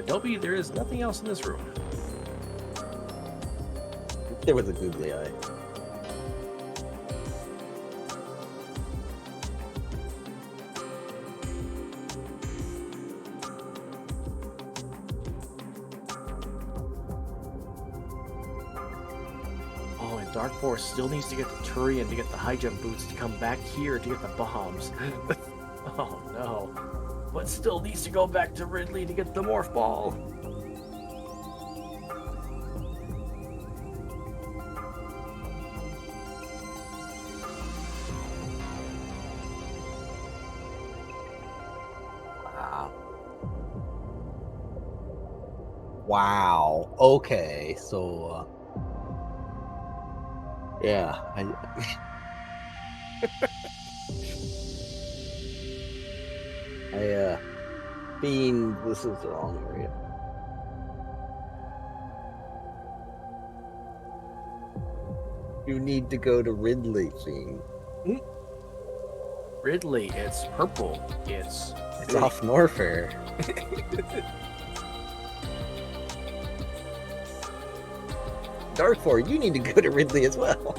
Dobie, there is nothing else in this room. There was a googly eye. Oh, and Dark Force still needs to get the Turian to get the high jump boots to come back here to get the bombs. Oh no. But still needs to go back to Ridley to get the Morph Ball. Wow. Okay, so yeah, Fiend, this is the wrong area. You need to go to Ridley, Fiend. Ridley, it's purple. It's off Norfair. Darkford, you need to go to Ridley as well.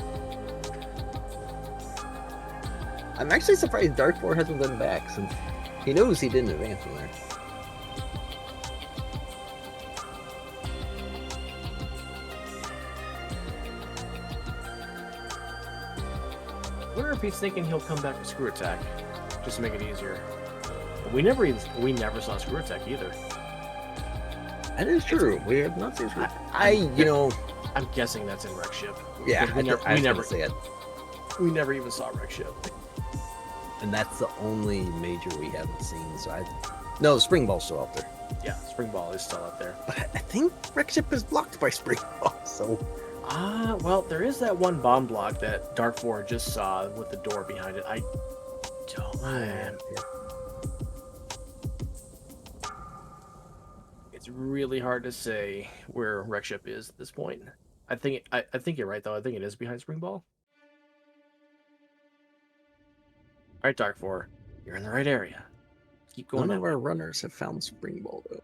I'm actually surprised Darkford hasn't been back since he knows he didn't advance from there. I wonder if he's thinking he'll come back with Screw Attack, just to make it easier. But we never saw Screw Attack either. That is true. We have not seen Screw Attack. I'm guessing that's in Wreck Ship. Yeah, we never say it. We never even saw Wreck Ship. And that's the only major we haven't seen. So no, Spring Ball's still out there. Yeah, Spring Ball is still out there. But I think Wreckship is blocked by Spring Ball. So Well, there is that one bomb block that Dark 4 just saw with the door behind it. I don't. It's really hard to say where Wreckship is at this point. I think you're right though. I think it is behind Spring Ball. All right, Dark 4, you're in the right area. Keep going. None of our runners have found Spring Ball though.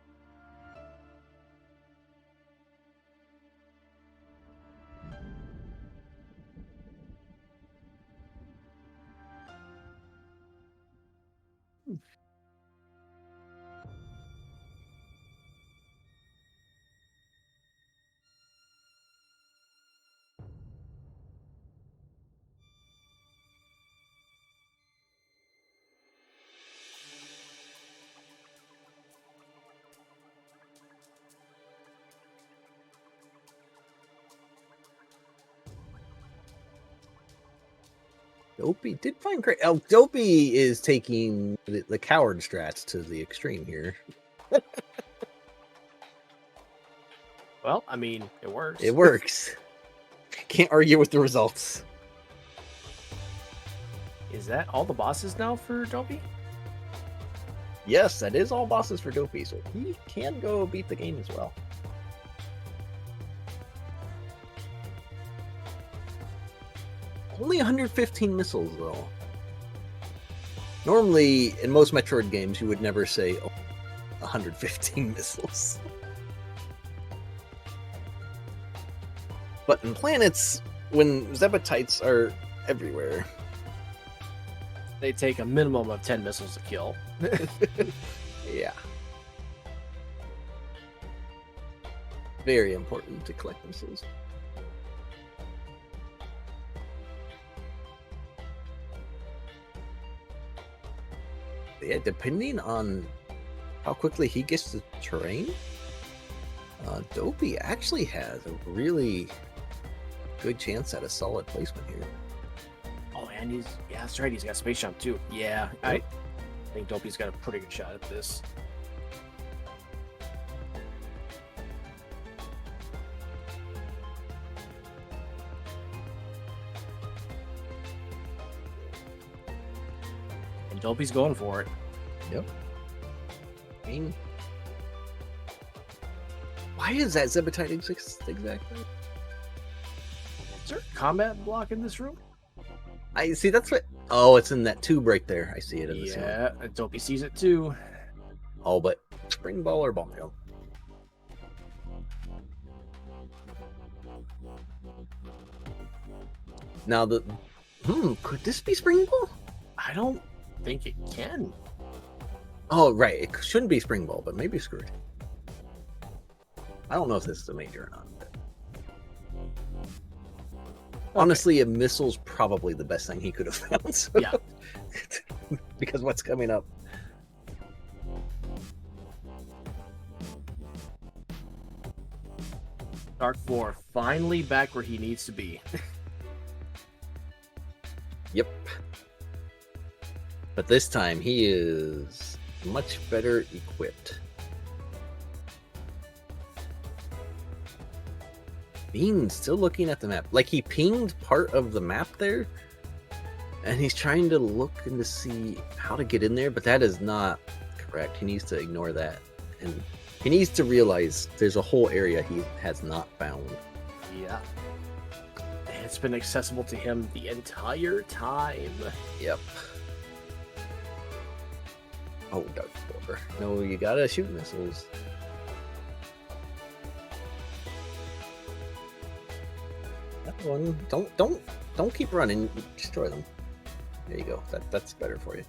Dopey did find great. Oh, Dopey is taking the coward strats to the extreme here. Well, I mean, it works. It works. Can't argue with the results. Is that all the bosses now for Dopey? Yes, that is all bosses for Dopey, so he can go beat the game as well. Only 115 missiles, though. Normally, in most Metroid games, you would never say 115 missiles. But in planets, when Zebatites are everywhere, they take a minimum of 10 missiles to kill. Yeah. Very important to collect missiles. Yeah, depending on how quickly he gets the terrain, Dopey actually has a really good chance at a solid placement here. Oh, and yeah, that's right. He's got Space Jump too. Yeah, I think Dopey's got a pretty good shot at this. And Dopey's going for it. Yep. I mean, why is that Zebetite exist exactly? Is there a combat block in this room? I see. That's what. Oh, it's in that tube right there. I see it in the ceiling. Yeah, Dopey sees it too. Oh, but Spring Ball or Bomb Jump? Now could this be Spring Ball? I don't think it can. Oh, right. It shouldn't be Spring Ball, but maybe screwed. I don't know if this is a major or not. Honestly, a missile's probably the best thing he could have found. So. Yeah. Because what's coming up? Dark 4 finally back where he needs to be. Yep. But this time he is much better equipped. Bean's still looking at the map. Like, he pinged part of the map there, and he's trying to look and to see how to get in there, but that is not correct. He needs to ignore that, and he needs to realize there's a whole area he has not found. Yeah. And it's been accessible to him the entire time. Yep. Oh, Dark 4. No, you gotta shoot missiles. That one. Don't keep running. Destroy them. There you go. That's better for you.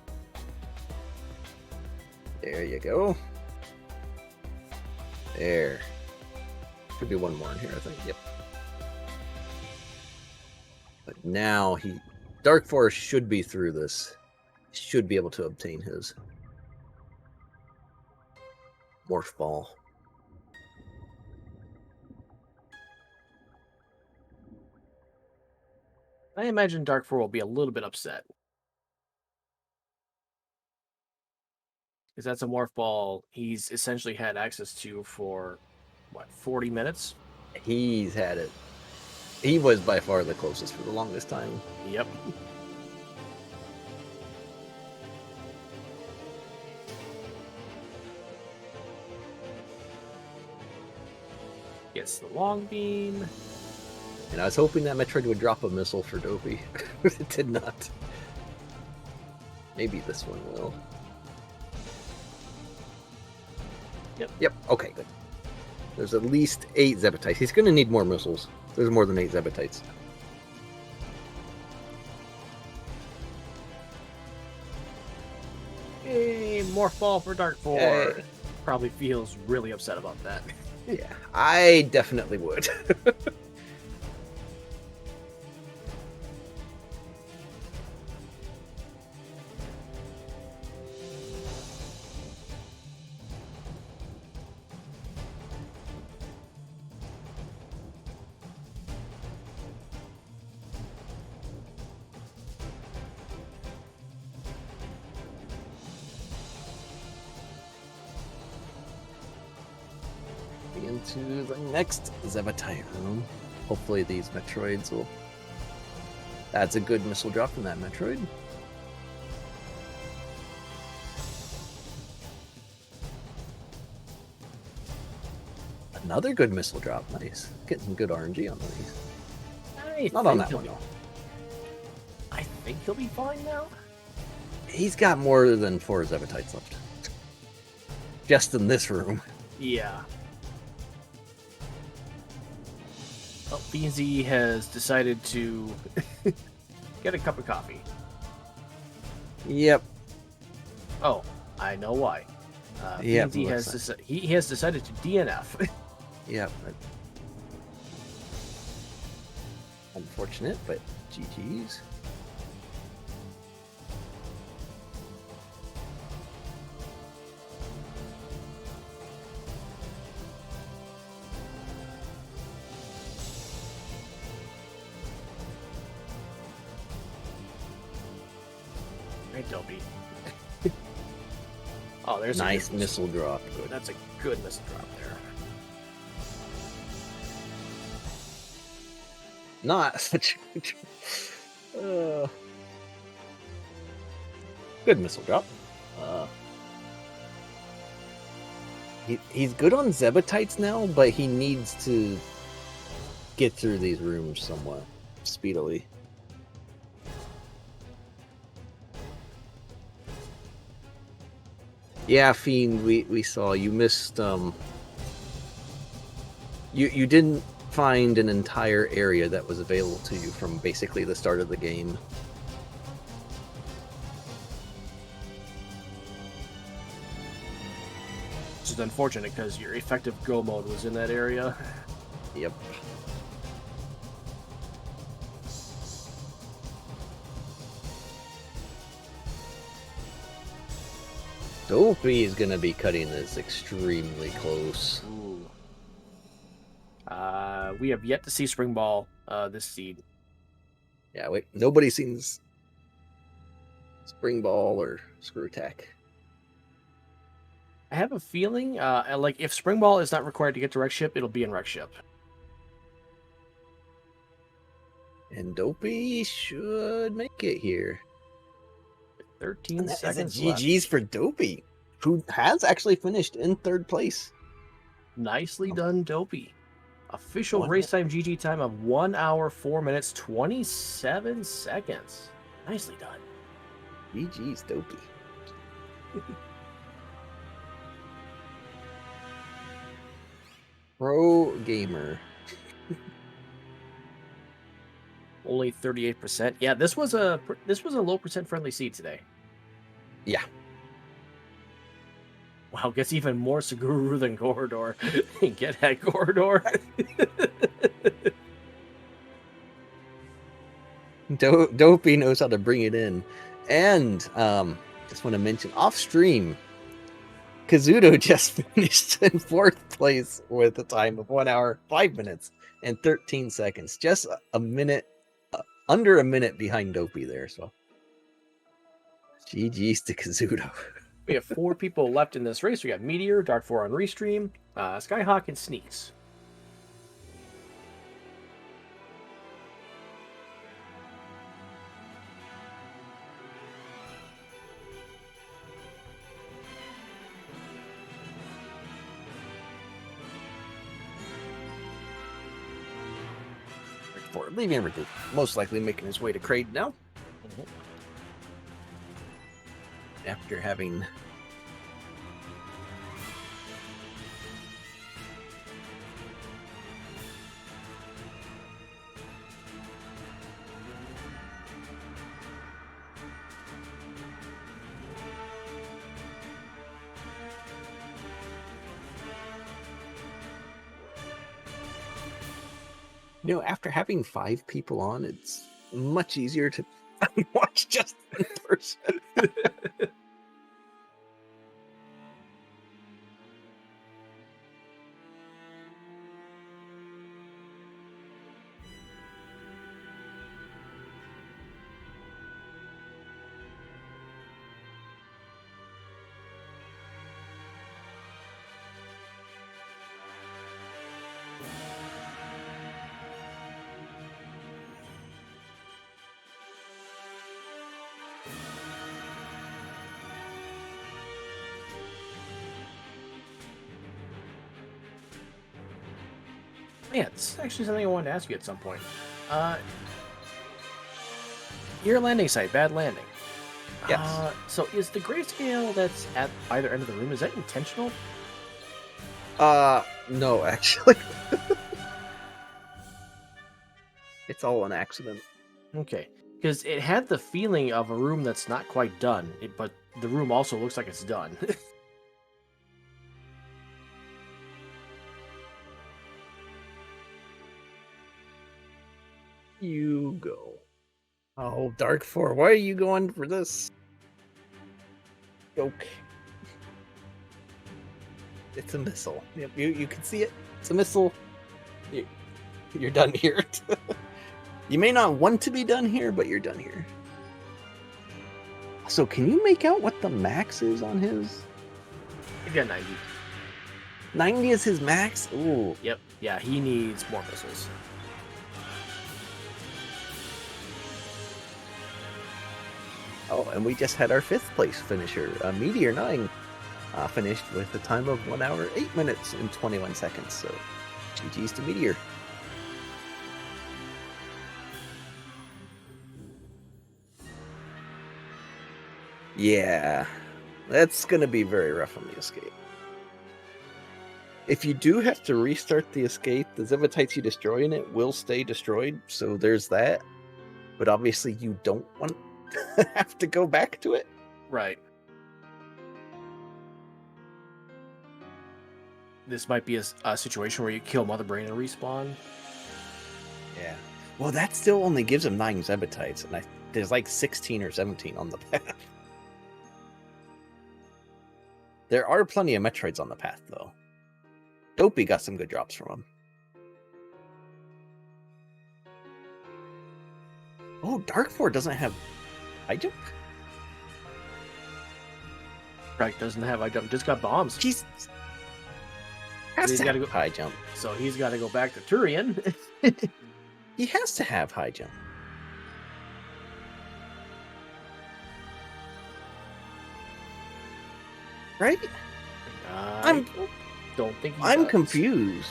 There you go. There. Could be one more in here, I think. Yep. But now Dark Forest should be through this. Should be able to obtain his Morph Ball. I imagine Dark 4 will be a little bit upset. Because that's a morph ball he's essentially had access to for, what, 40 minutes? He's had it. He was by far the closest for the longest time. Yep. Gets the long beam. And I was hoping that Metroid would drop a missile for Dopey. It did not. Maybe this one will. Yep, okay, good. There's at least 8 Zebatites. He's going to need more missiles. There's more than 8 Zebatites. Hey, morph ball for Dark 4. Yay. Probably feels really upset about that. Yeah, I definitely would. Into the next Zebatite room. Hopefully these Metroids will... That's a good missile drop from that Metroid. Another good missile drop. Nice. Getting some good RNG on these. Not on that one, though. I think he'll be fine now. He's got more than 4 Zebatites left. Just in this room. Yeah. Well, BZ has decided to get a cup of coffee. Yep. Oh, I know why. Yep, BZ has decided to DNF. Yep. Unfortunate, but GG's. Right, Dopey. Oh, there's Nice a good missile drop. Good. That's a good missile drop there. Not such good missile drop. He's good on Zebatites now, but he needs to get through these rooms somewhat speedily. Yeah, Fiend, we saw you missed you didn't find an entire area that was available to you from basically the start of the game. Which is unfortunate because your effective go mode was in that area. Yep. Dopey is going to be cutting this extremely close. Ooh. We have yet to see Spring Ball this seed. Yeah, wait. Nobody's seen this Spring Ball or Screw Attack. I have a feeling, like, if Spring Ball is not required to get to Wreck Ship, it'll be in Wreck Ship. And Dopey should make it here. 13 And that seconds is a GG's for Dopey, who has actually finished in 3rd place. Nicely done, Dopey. Official race time GG time of 1 hour, 4 minutes, 27 seconds. Nicely done. GG's, Dopey. Pro gamer. Only 38%. Yeah, this was a low percent friendly seed today. Yeah. Wow, gets even more Seguru than Gorodor. Get at Gorodor. Dopey knows how to bring it in. And just want to mention off stream, Kazuto just finished in 4th place with a time of 1 hour, 5 minutes, and 13 seconds. Just a minute, under a minute behind Dopey there. So GG's to Kazuto. We have 4 people left in this race. We got Meteor, Dark 4 on Restream, Skyhawk, and Sneaks. For leaving everything, most likely making his way to Kraid now. After having after having 5 people on, it's much easier to watch just in person. Yeah, this is actually something I wanted to ask you at some point. Your landing site, bad landing. Yes. So is the grayscale that's at either end of the room, is that intentional? No, actually. It's all an accident. Okay. Because it had the feeling of a room that's not quite done, but the room also looks like it's done. You go. Oh, Dark 4, why are you going for this? Okay. It's a missile. Yep, you can see it. It's a missile. You're done here. You may not want to be done here, but you're done here. So can you make out what the max is on his? He's got 90. 90 is his max? Ooh. Yep. Yeah, he needs more missiles. Oh, and we just had our 5th place finisher, Meteor 9, finished with a time of 1 hour, 8 minutes, and 21 seconds. So, GG's to Meteor. Yeah, that's going to be very rough on the escape. If you do have to restart the escape, the Zivitites you destroy in it will stay destroyed, so there's that. But obviously you don't want to have to go back to it. Right. This might be a situation where you kill Mother Brain and respawn. Yeah. Well, that still only gives him 9 Zevitites, and there's like 16 or 17 on the path. There are plenty of Metroids on the path, though. Dopey got some good drops from him. Oh, Dark 4 doesn't have high jump? Right, doesn't have high jump, just got bombs. He's got to go high jump. So he's got to go back to Turian. He has to have high jump. Right? I don't think he I'm does. confused.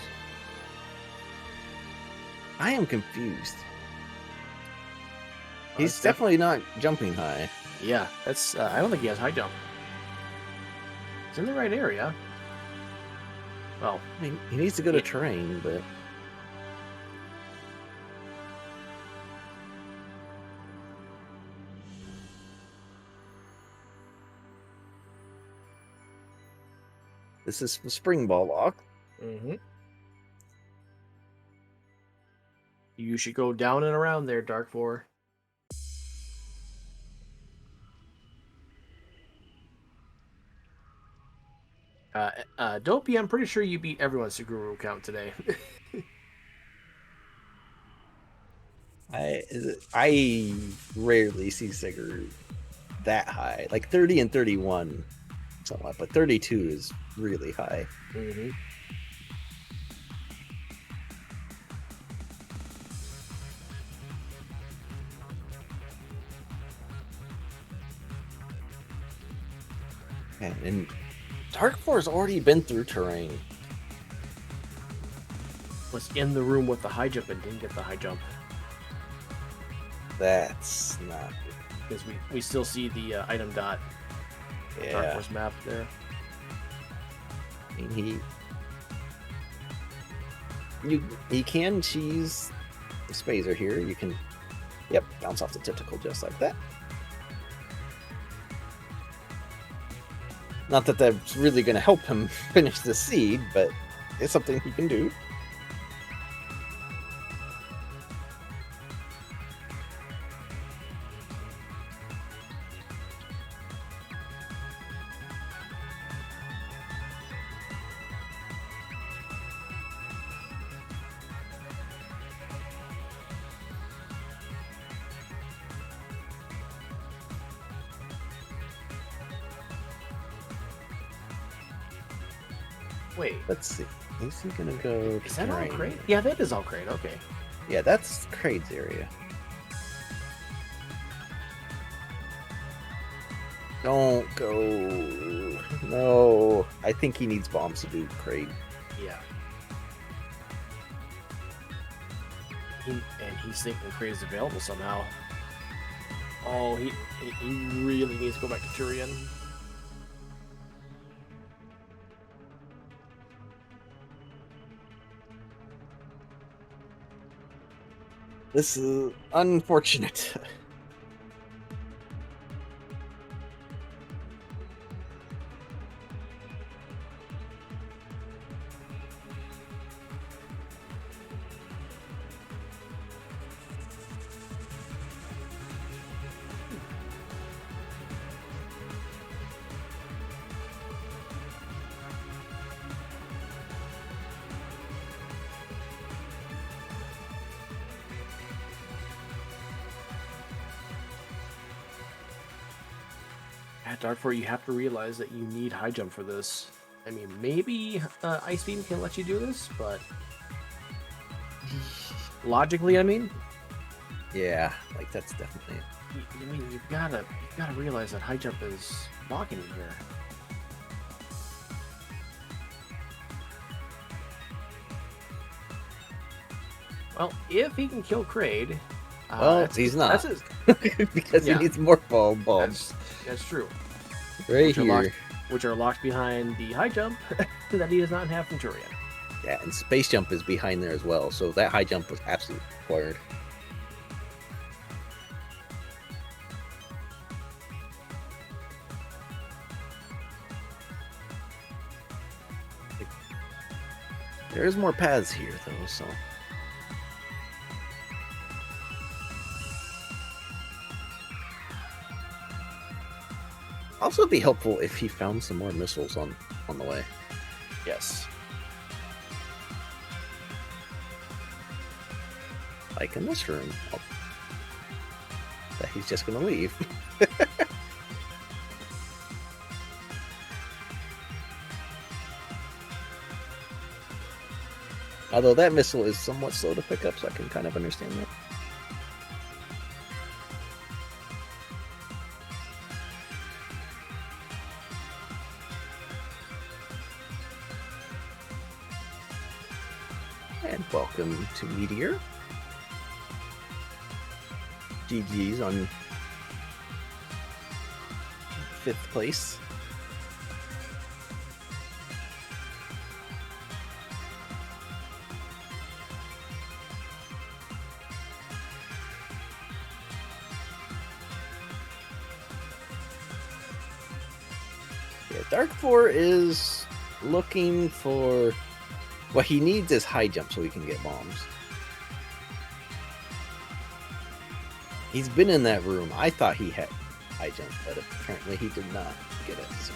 I am confused. He's definitely not jumping high. Yeah, that's. I don't think he has high jump. It's in the right area. Well, I mean, he needs to go to terrain, but this is the spring ball lock. mm-hmm. You should go down and around there, Dark 4. Dopey, I'm pretty sure you beat everyone's Suguru count today. I rarely see Sigurd that high. Like 30 and 31 somewhat, but 32 is really high. Mm-hmm. And Dark 4's already been through terrain. Was in the room with the high jump and didn't get the high jump. That's not good. Because we still see the item dot. Yeah. Dark Force map there. I mean, he can cheese the Spazer here. You can, yep, bounce off the tentacle just like that. Not that that's really going to help him finish the seed, but it's something he can do. Wait, Let's see. Is he going to go is that all terrain? crate? Yeah, that is all crate. Okay. Yeah, that's Kraid's area. Don't go. No. I think he needs bombs to do Kraid. Yeah. And he's thinking crate is available somehow. Oh, he really needs to go back to Turian. This is unfortunate. At Dark 4, you have to realize that you need high jump for this. I mean, maybe Ice Beam can let you do this, but logically, I mean, Yeah, like that's definitely. I mean, you've gotta realize that high jump is blocking you here. Well, if he can kill Kraid, Well, he's not. That's Because Yeah. he needs more bombs. that's true. Right Which are, here. locked, which are locked behind the high jump that he does not have from Turian. Yeah, and space jump is behind there as well, so that high jump was absolutely required. There's more paths here, though, so. Also, it'd be helpful if he found some more missiles on the way. Yes. Like in this room. Oh. That he's just gonna leave. Although that missile is somewhat slow to pick up, so I can kind of understand that. And welcome to Meteor. GG's on 5th place. Yeah, Dark 4 is looking for... What he needs is high jump so he can get bombs. He's been in that room. I thought he had high jump, but apparently he did not get it. So.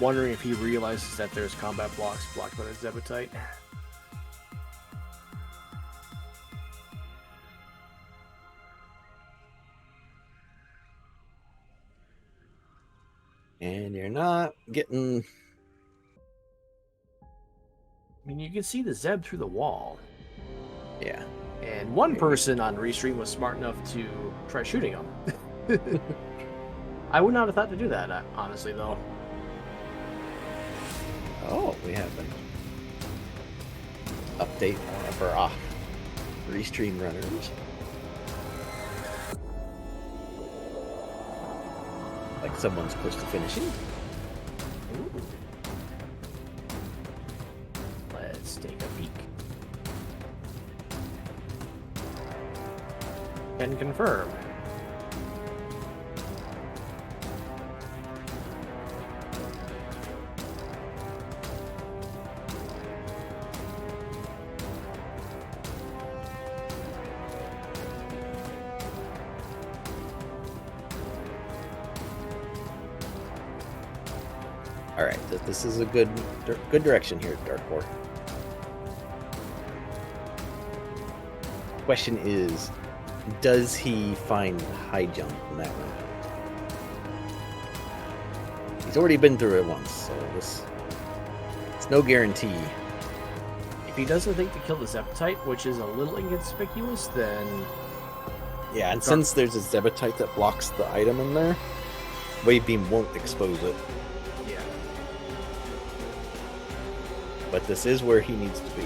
Wondering if he realizes that there's combat blocks blocked by the Zebutite. And you're not getting. I mean, you can see the Zeb through the wall. Yeah. And one person on Restream was smart enough to try shooting him. I would not have thought to do that, honestly, though. Oh, we have an update on one of our Restream runners. Like someone's close to finishing. Ooh. Let's take a peek. Can confirm. All right, this is a good direction here, Dark War. Question is, does he find high jump in that one? He's already been through it once, so it's no guarantee. If he doesn't think to kill the Zeptite, which is a little inconspicuous, then... Yeah, and since there's a Zebetite that blocks the item in there, Wave Beam won't expose it. Yeah. But this is where he needs to be.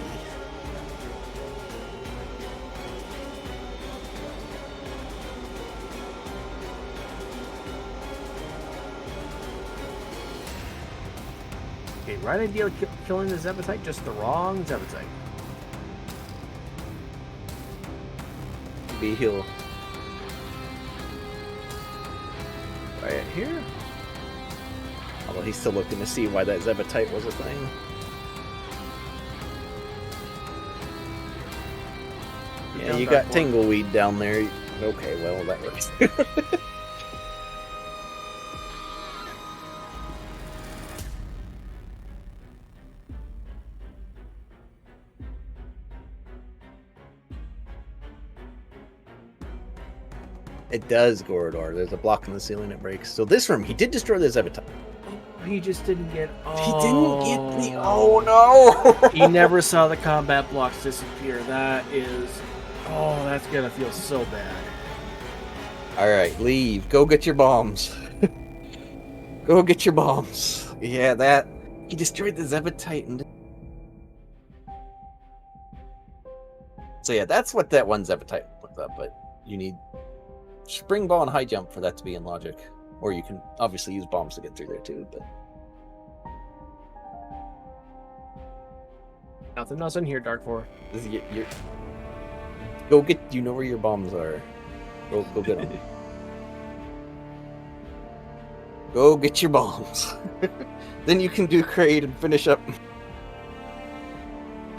Okay, right idea of killing the Zeptite, just the wrong Zeptite. Maybe he'll... Right here? Although he's still looking to see why that Zebetite was a thing. Yeah, you got Tangleweed down there. Okay, well, that works. It does, Gorodor. There's a block in the ceiling that breaks. So this room, he did destroy the Zebetite. He just didn't get... He didn't get the... Oh, no! He never saw the combat blocks disappear. That is... Oh, that's gonna feel so bad. Alright, leave. Go get your bombs. Go get your bombs. Yeah, that... He destroyed the Zebetite and... So yeah, that's what that one Zebetite was up, but you need Spring Ball and High Jump for that to be in logic. Or you can obviously use bombs to get through there too, but... Nothing else in here, Dark 4. Go get... You know where your bombs are. Go get them. Go get your bombs. Then you can do Kraid and finish up.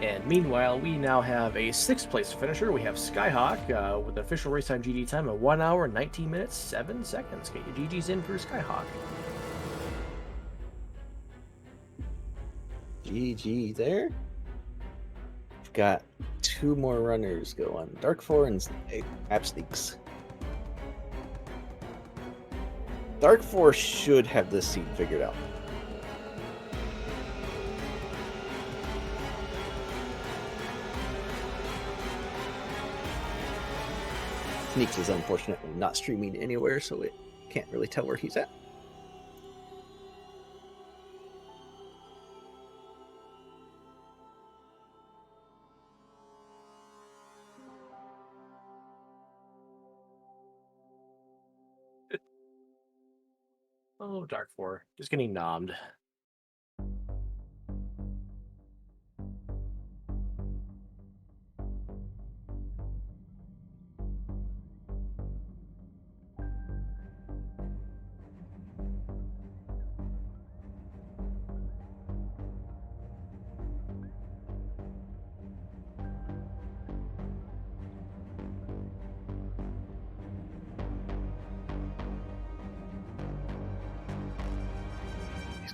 And meanwhile, we now have a 6th place finisher. We have Skyhawk with official race time GG time of 1 hour, 19 minutes, 7 seconds. Get your GGs in for Skyhawk. GG there. We've got 2 more runners going. Dark 4 and Absneaks. Dark 4 should have this seed figured out. Sneaks is unfortunately not streaming anywhere, so it can't really tell where he's at. Oh, Dark 4. Just getting nommed.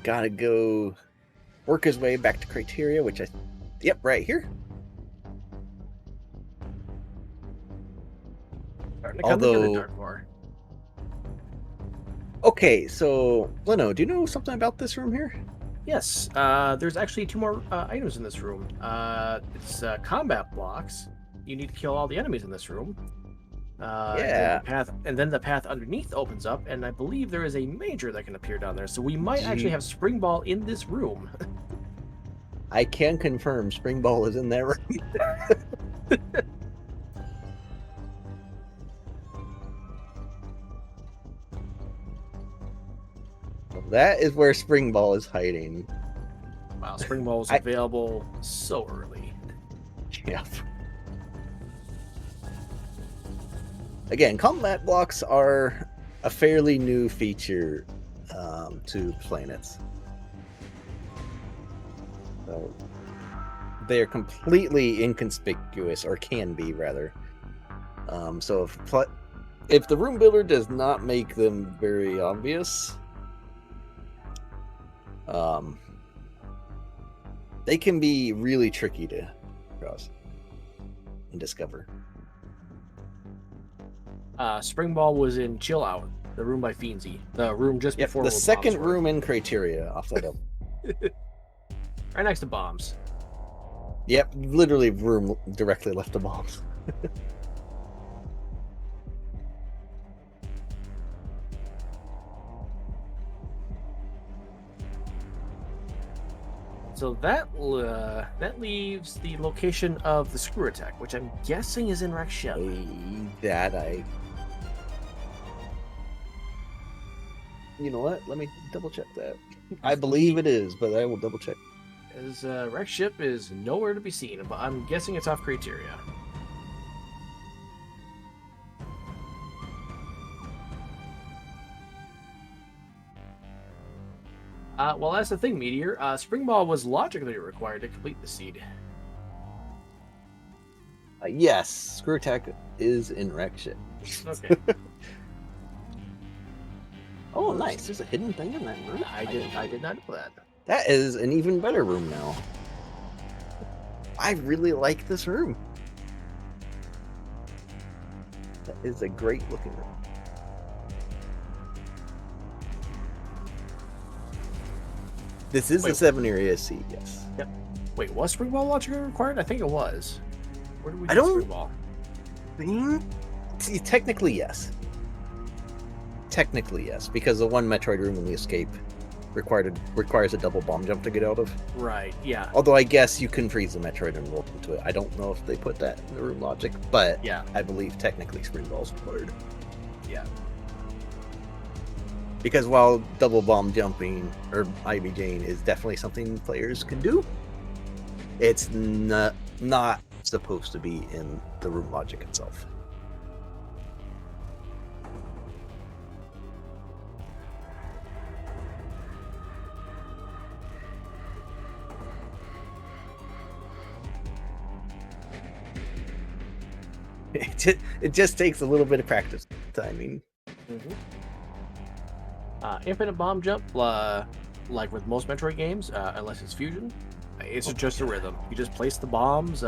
Got to go work his way back to criteria, which yep, right here. Starting to come together, Dark 4. Okay, so Leno, do you know something about this room here? Yes, there's actually two more items in this room. It's combat blocks. You need to kill all the enemies in this room. Yeah. And then the path underneath opens up, and I believe there is a major that can appear down there. So we might actually have Spring Ball in this room. I can confirm Spring Ball is in that room. That is where Spring Ball is hiding. Wow, Spring Ball is available so early. Yeah. Again, combat blocks are a fairly new feature to planets. So they are completely inconspicuous, or can be rather. So if the room builder does not make them very obvious, they can be really tricky to cross and discover. Spring Ball was in Chill Out, the room by Fiendzy. The room just before the where second bombs were. room in Criteria off that up. Right next to bombs. Yep, literally room directly left of bombs. So that leaves the location of the screw attack, which I'm guessing is in Rex Ship. You know what? Let me double check that. I believe it is, but I will double check. As Rex Ship is nowhere to be seen, but I'm guessing it's off Criteria. Well, that's the thing, Meteor. Spring Ball was logically required to complete the seed. Yes, screw attack is in Rex Ship. Okay. Oh, nice. There's a hidden thing in that room. I did not know that. That is an even better room now. I really like this room. That is a great looking room. This is the 7 area seed, yes. Yep. Wait, was Spring Ball logically required? I think it was. Where did we I get don't Spring Ball? See, technically, yes. Technically, yes, because the one Metroid room in the escape requires a double bomb jump to get out of. Right, yeah. Although I guess you can freeze the Metroid and roll into it. I don't know if they put that in the room logic, but yeah, I believe technically Spring Ball's required. Yeah. Because while double bomb jumping or IBJing is definitely something players can do, it's not supposed to be in the room logic itself. It just takes a little bit of practice timing. Mm-hmm. Infinite bomb jump, like with most Metroid games, unless it's fusion, it's just a rhythm. You just place the bombs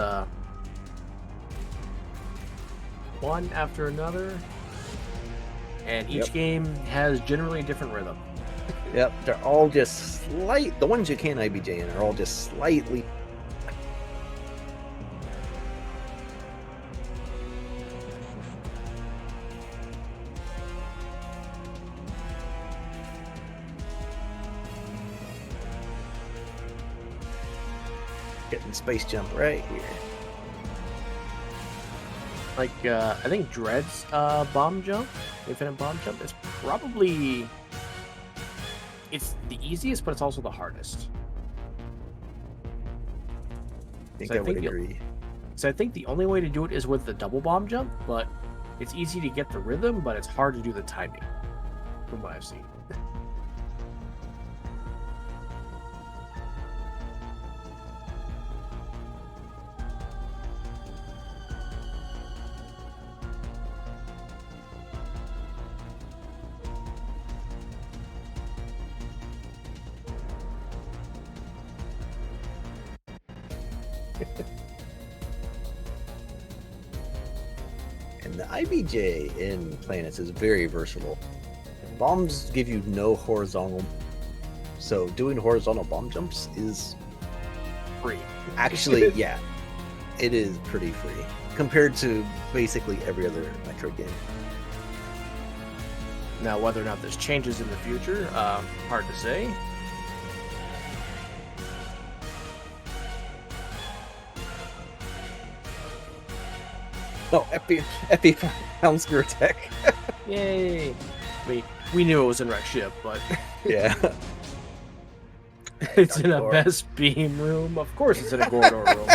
one after another, and each game has generally a different rhythm. Yep, they're all just slight. The ones you can IBJ in are all just slightly. Getting space jump right here. Like, I think Dread's bomb jump, infinite bomb jump, is probably... It's the easiest, but it's also the hardest. I would agree. So I think the only way to do it is with the double bomb jump, but it's easy to get the rhythm, but it's hard to do the timing, from what I've seen. And the IBJ in planets is very versatile. bombs give you no horizontal, so doing horizontal bomb jumps is Free. actually, yeah, it is pretty free compared to basically every other Metroid game. Now, whether or not there's changes in the future, hard to say. Oh, Epi found Screw Attack. Yay! We knew it was in Wreck Ship, but Yeah. it's in a Hardcore. best beam room. Of course, it's in a Gorodor room.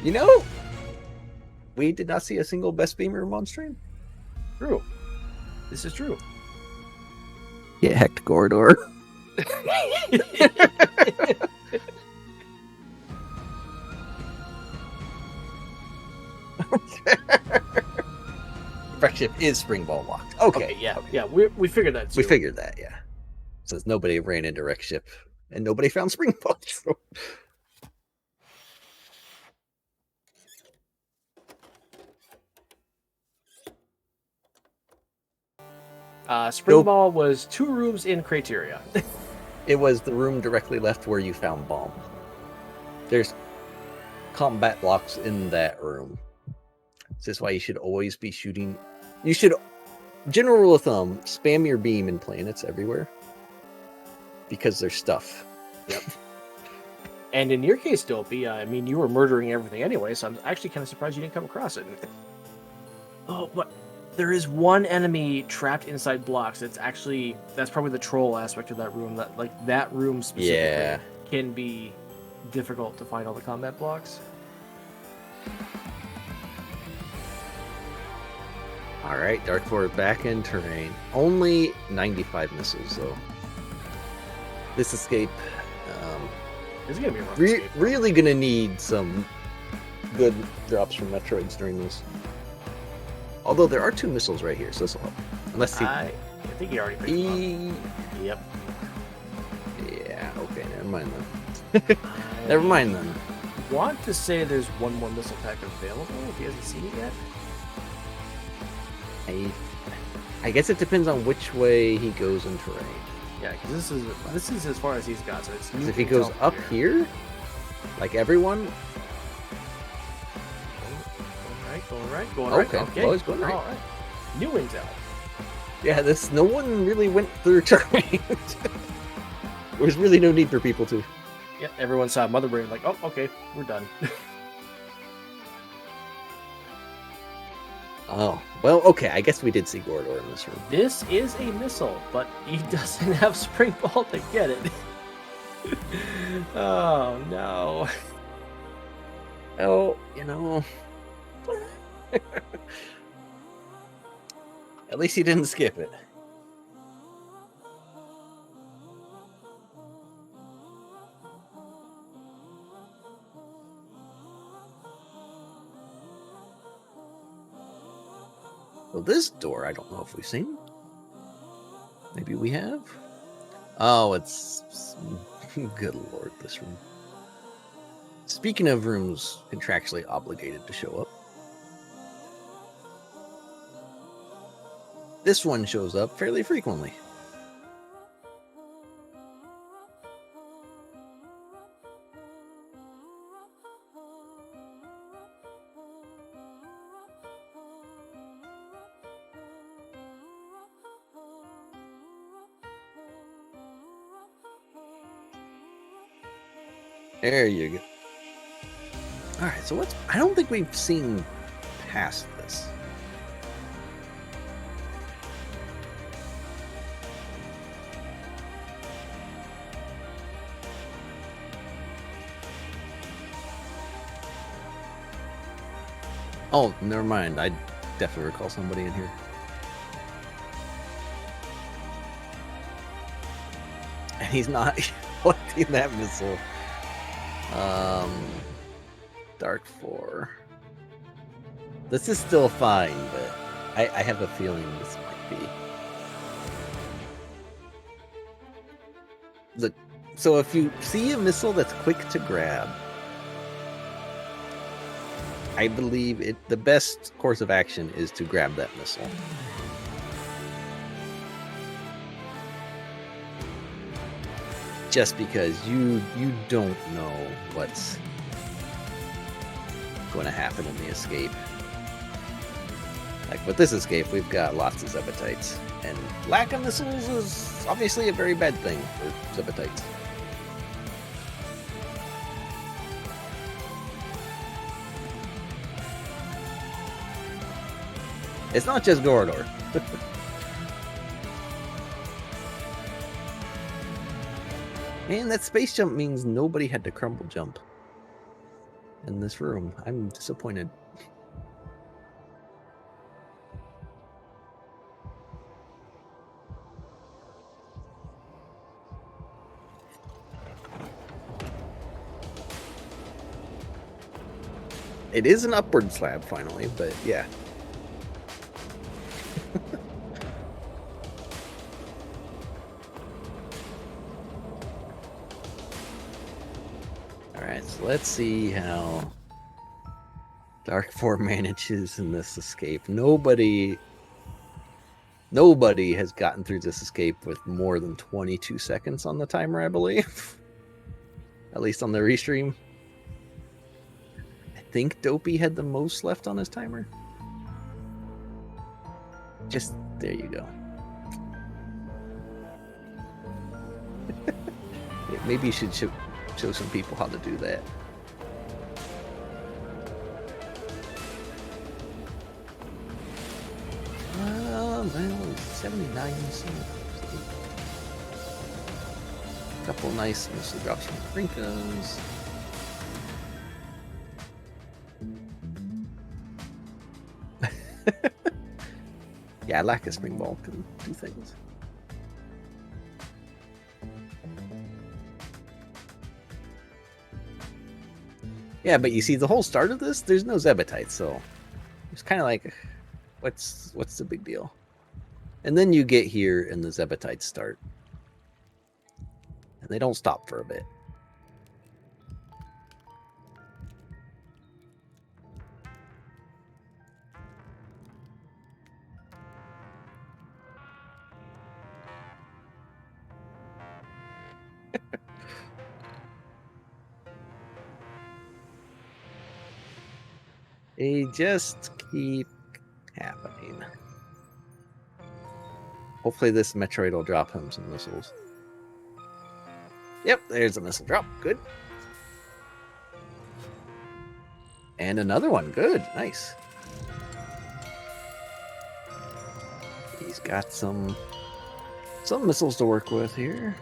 You know, we did not see a single Best Beam room on stream. True. This is true. Get hecked, Gorodor. Wreck Ship is spring ball locked. Okay, yeah, okay. yeah. We figured that too. We figured that, yeah. Since nobody ran into Wreck Ship and nobody found spring ball. So. Spring Nope. Ball was 2 rooms in Crateria. It was the room directly left where you found bomb. There's combat blocks in that room. This is why you should always be shooting. You should, general rule of thumb, spam your beam in planets everywhere. Because there's stuff. Yep. And in your case, Dopey, I mean, you were murdering everything anyway, so I'm actually kind of surprised you didn't come across it. Oh, but there is one enemy trapped inside blocks. That's probably the troll aspect of that room. That room specifically can be difficult to find all the combat blocks. All right, Dark Forest back in terrain. Only 95 missiles though. This escape, It's gonna be a rough escape. really gonna need some good drops from Metroids during this. Although there are 2 missiles right here, so this will help. Unless he... I think he already picked them up. Yep. Yeah, okay, never mind then. Never mind then. I want to say there's one more missile pack available if he hasn't seen it yet. I guess it depends on which way he goes in terrain. Yeah, because this is as far as he's got. So it's If he goes up here, like everyone. Going right. Okay, well, he's going right. All right. New intel. Yeah, no one really went through terrain. There's really no need for people to. Yeah, everyone saw Mother Brain like, oh, okay, we're done. Oh, well, okay, I guess we did see Gorodor in this room. This is a missile, but he doesn't have Spring Ball to get it. Oh, no. Oh, you know. At least he didn't skip it. Well, this door, I don't know if we've seen. Maybe we have. Oh, it's... Good lord, this room. Speaking of rooms contractually obligated to show up. This one shows up fairly frequently. There you go. Alright, so I don't think we've seen past this. Oh, never mind. I definitely recall somebody in here. And he's not collecting that missile. Dark 4. This is still fine, but I have a feeling this might be. Look, so if you see a missile that's quick to grab, I believe the best course of action is to grab that missile. just because you don't know what's going to happen in the escape. Like with this escape, we've got lots of Zebatites, and lack of missiles is obviously a very bad thing for Zebatites. It's not just Gorodor. Man, that space jump means nobody had to crumble jump in this room. I'm disappointed. It is an upward slab finally, but yeah. Alright, so let's see how Dark 4 manages in this escape. Nobody has gotten through this escape with more than 22 seconds on the timer, I believe. At least on the restream. I think Dopey had the most left on his timer. Just, there you go. Maybe you should show some people how to do that. Well, 79. A couple nice missile drops from Brinkos. Yeah, lack of spring ball can do things. Yeah, but you see, the whole start of this, there's no Zebatites, so it's kind of like, what's the big deal? And then you get here and the Zebatites start. And they don't stop for a bit. They just keep happening. Hopefully this Metroid will drop him some missiles. Yep, there's a missile drop. Good. And another one. Good. Nice. He's got some missiles to work with here.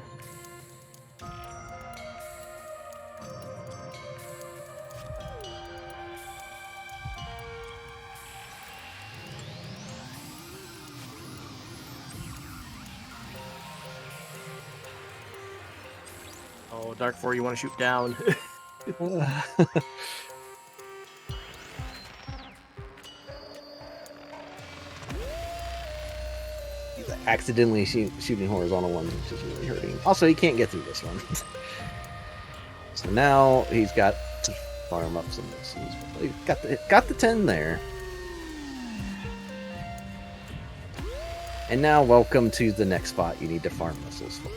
Oh, Dark 4, you want to shoot down. He's accidentally shooting horizontal ones, which is really hurting. Also, he can't get through this one. So now he's got to farm up some missiles. He's got the 10 there. And now welcome to the next spot you need to farm missiles for.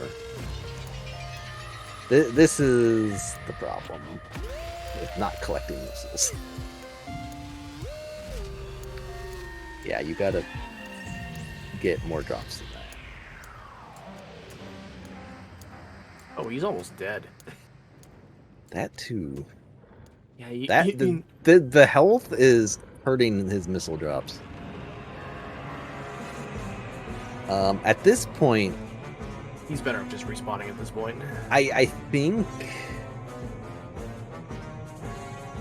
This is the problem with not collecting missiles. Yeah, you gotta get more drops than that. Oh, he's almost dead. That too. Yeah, the health is hurting his missile drops. At this point, he's better at just respawning at this point. I think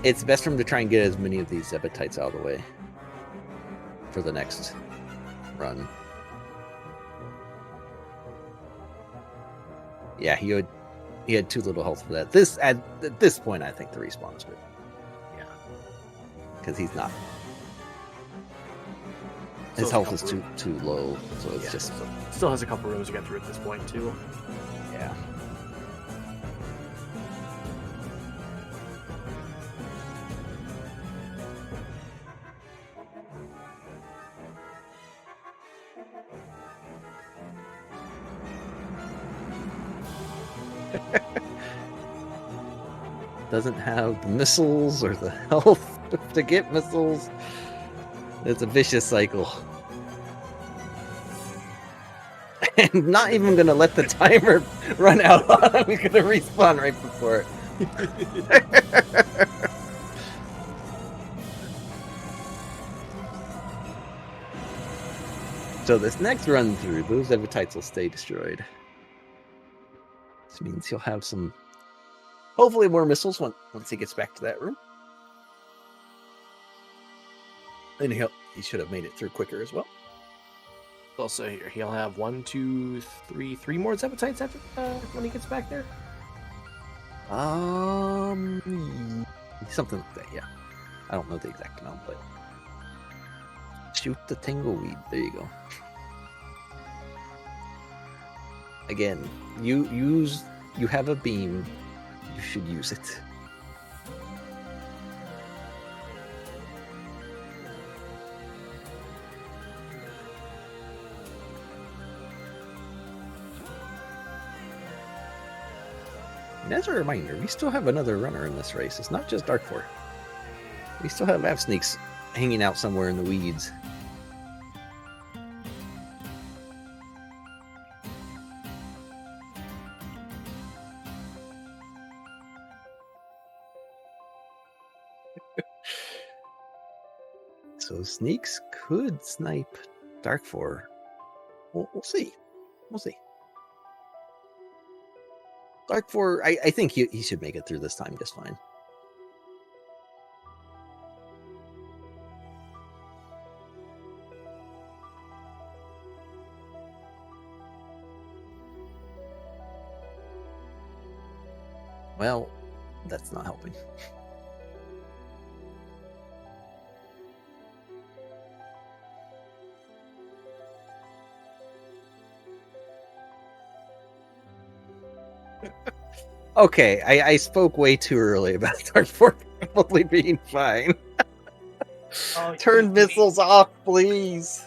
it's best for him to try and get as many of these Zebatites out of the way for the next run. Yeah, he had too little health for that. At this point, I think the respawn is good. Yeah, because he's not. His health is too low, so it's just still has a couple rooms to get through at this point too. Yeah. Doesn't have the missiles or the health to get missiles. It's a vicious cycle. And not even gonna let the timer run out on him. He's gonna respawn right before it. So this next run through, those Evatites will stay destroyed. This means he'll have some, hopefully more missiles once he gets back to that room. And he should have made it through quicker as well. Also here, he'll have 3 more Zepatites after when he gets back there. Something like that, yeah. I don't know the exact amount, but shoot the Tingleweed. There you go. Again, you have a beam. You should use it. And as a reminder, we still have another runner in this race. It's not just Dark 4. We still have Av Sneaks hanging out somewhere in the weeds. So Sneaks could snipe Dark 4. We'll see. We'll see. Dark 4, I think he should make it through this time just fine. Well, that's not helping. Okay, I spoke way too early about Dark 4 probably being fine. Turn missiles off, please.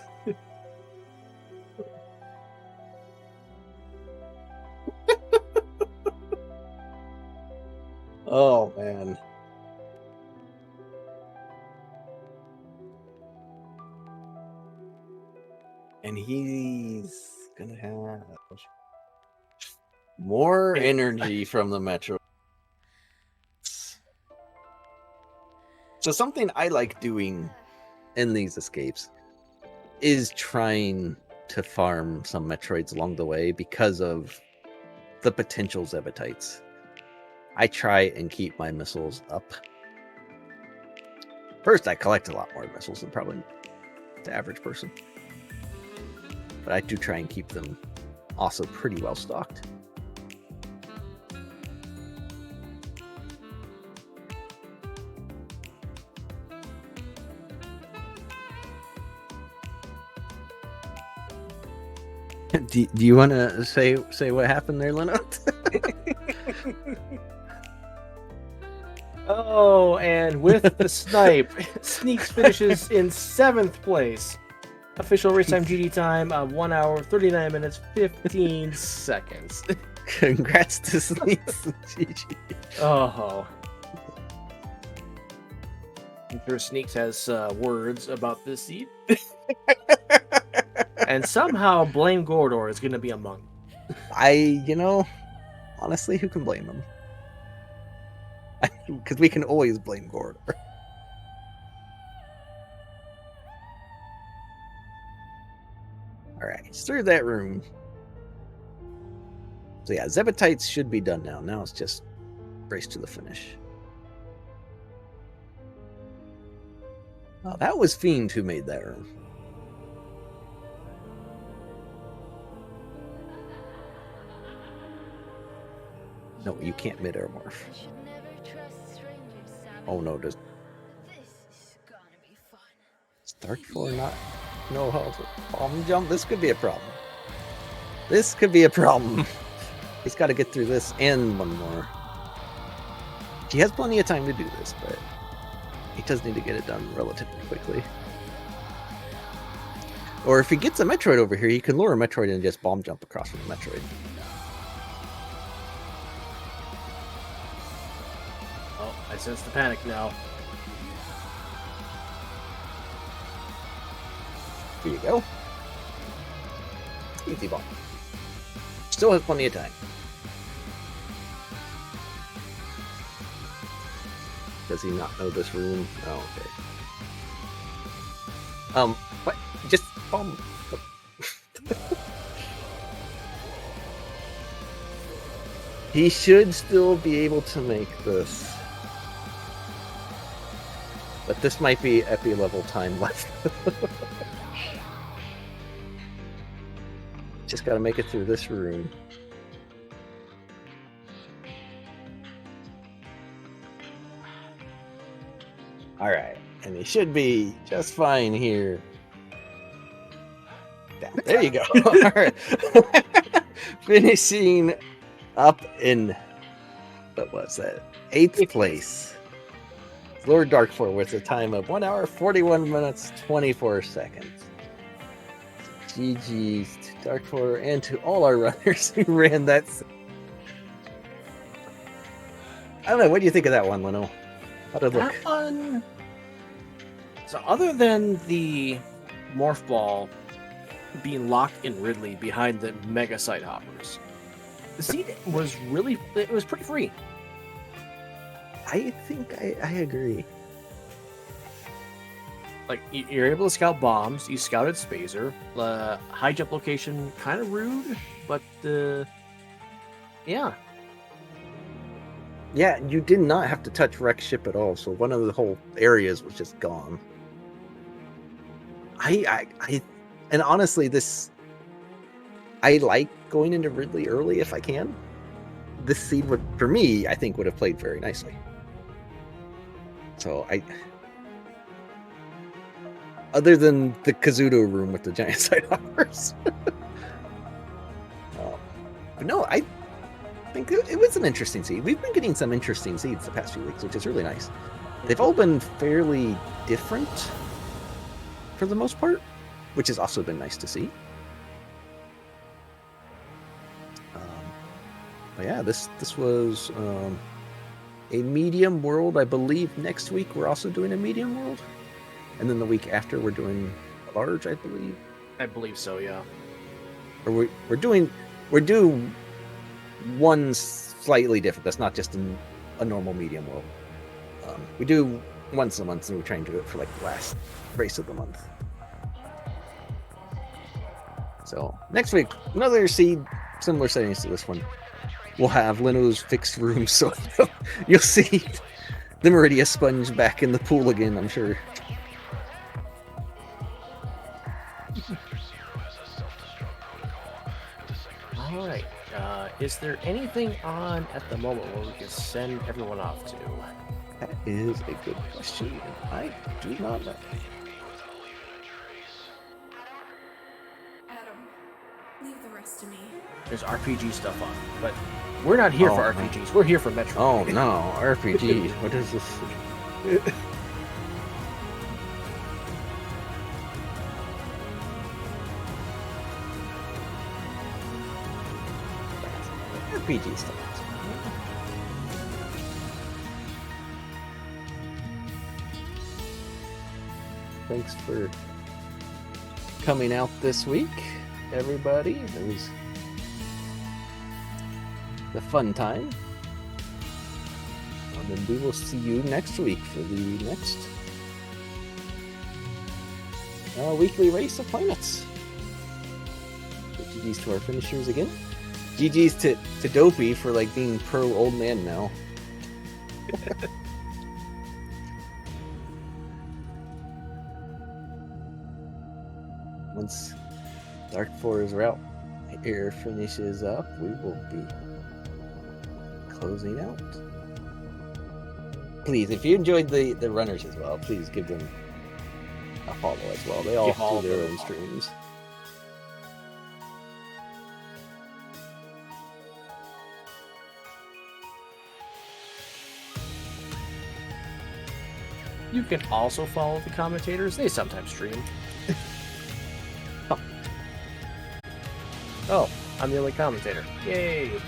Oh, man. And he's gonna have more energy from the Metro. So something I like doing in these escapes is trying to farm some Metroids along the way because of the potential Zevatites. I try and keep my missiles up. First, I collect a lot more missiles than probably the average person. But I do try and keep them also pretty well stocked. Do you want to say what happened there, Leno? Oh, and with the snipe, Sneaks finishes in 7th place. Official race time GD time of 1 hour, 39 minutes, 15 seconds. Congrats to Sneaks and GG. Oh. I'm sure Sneaks has words about this seed. And somehow blame Gordor is going to be among them. Honestly, who can blame him? Because we can always blame Gordor. Alright, it's through that room. So yeah, Zevatites should be done now. Now it's just race to the finish. Oh, that was Fiend who made that room. No, you can't mid-air morph. Oh no, does Dark 4 not know how to bomb jump? This could be a problem. This could be a problem. He's got to get through this and one more. He has plenty of time to do this, but he does need to get it done relatively quickly. Or if he gets a Metroid over here, he can lure a Metroid and just bomb jump across from the Metroid. Oh, I sense the panic now. Here you go. Easy ball. Still has plenty of time. Does he not know this room? Oh, okay. What? Just bomb. He should still be able to make this. But this might be epi level time left. Just gotta make it through this room. Alright, and he should be just fine here. There you go. Alright. Finishing up in, what was that? 8th place. Lord Darkfloor with a time of 1 hour, 41 minutes, 24 seconds. GG's to Darkfloor and to all our runners who ran that. I don't know, what do you think of that one, Leno? How'd it look? That one. So other than the morph ball being locked in Ridley behind the mega side hoppers, the seed was pretty free. I think I agree. Like, you're able to scout bombs. You scouted Spazer. High jump location, kind of rude, but yeah. Yeah, you did not have to touch Rex ship at all, so one of the whole areas was just gone. And honestly, I like going into Ridley early if I can. This seed would, for me, I think would have played very nicely. So other than the Kazuto room with the giant side hoppers. But no, I think it was an interesting seed. We've been getting some interesting seeds the past few weeks, which is really nice. They've all been fairly different for the most part, which has also been nice to see. But yeah, this was a medium world. I believe next week we're also doing a medium world, and then the week after we're doing a large, I believe. I believe so, yeah. Or we're doing one slightly different. That's not just a normal medium world. We do once a month, and we're trying to do it for like the last race of the month. So next week, another seed, similar settings to this one. We'll have Leno's fixed room, so you'll see the Meridia sponge back in the pool again, I'm sure. All right. Is there anything on at the moment where we can send everyone off to? That is a good question. I do not know. Adam, leave the rest to me. There's RPG stuff on, but we're not here for RPGs. We're here for Metroid. Oh no, RPG. What is this? RPG stuff. Thanks for coming out this week, everybody. It was the fun time. And then we will see you next week for the next weekly race of planets. So GG's to our finishers again. GG's to Dopey for like being pro old man now. Once Dark 4's route here finishes up, we will be closing out. Please, if you enjoyed the runners as well, please give them a follow as well. They all do their own streams. You can also follow the commentators. They sometimes stream. Oh, I'm the only commentator. Yay!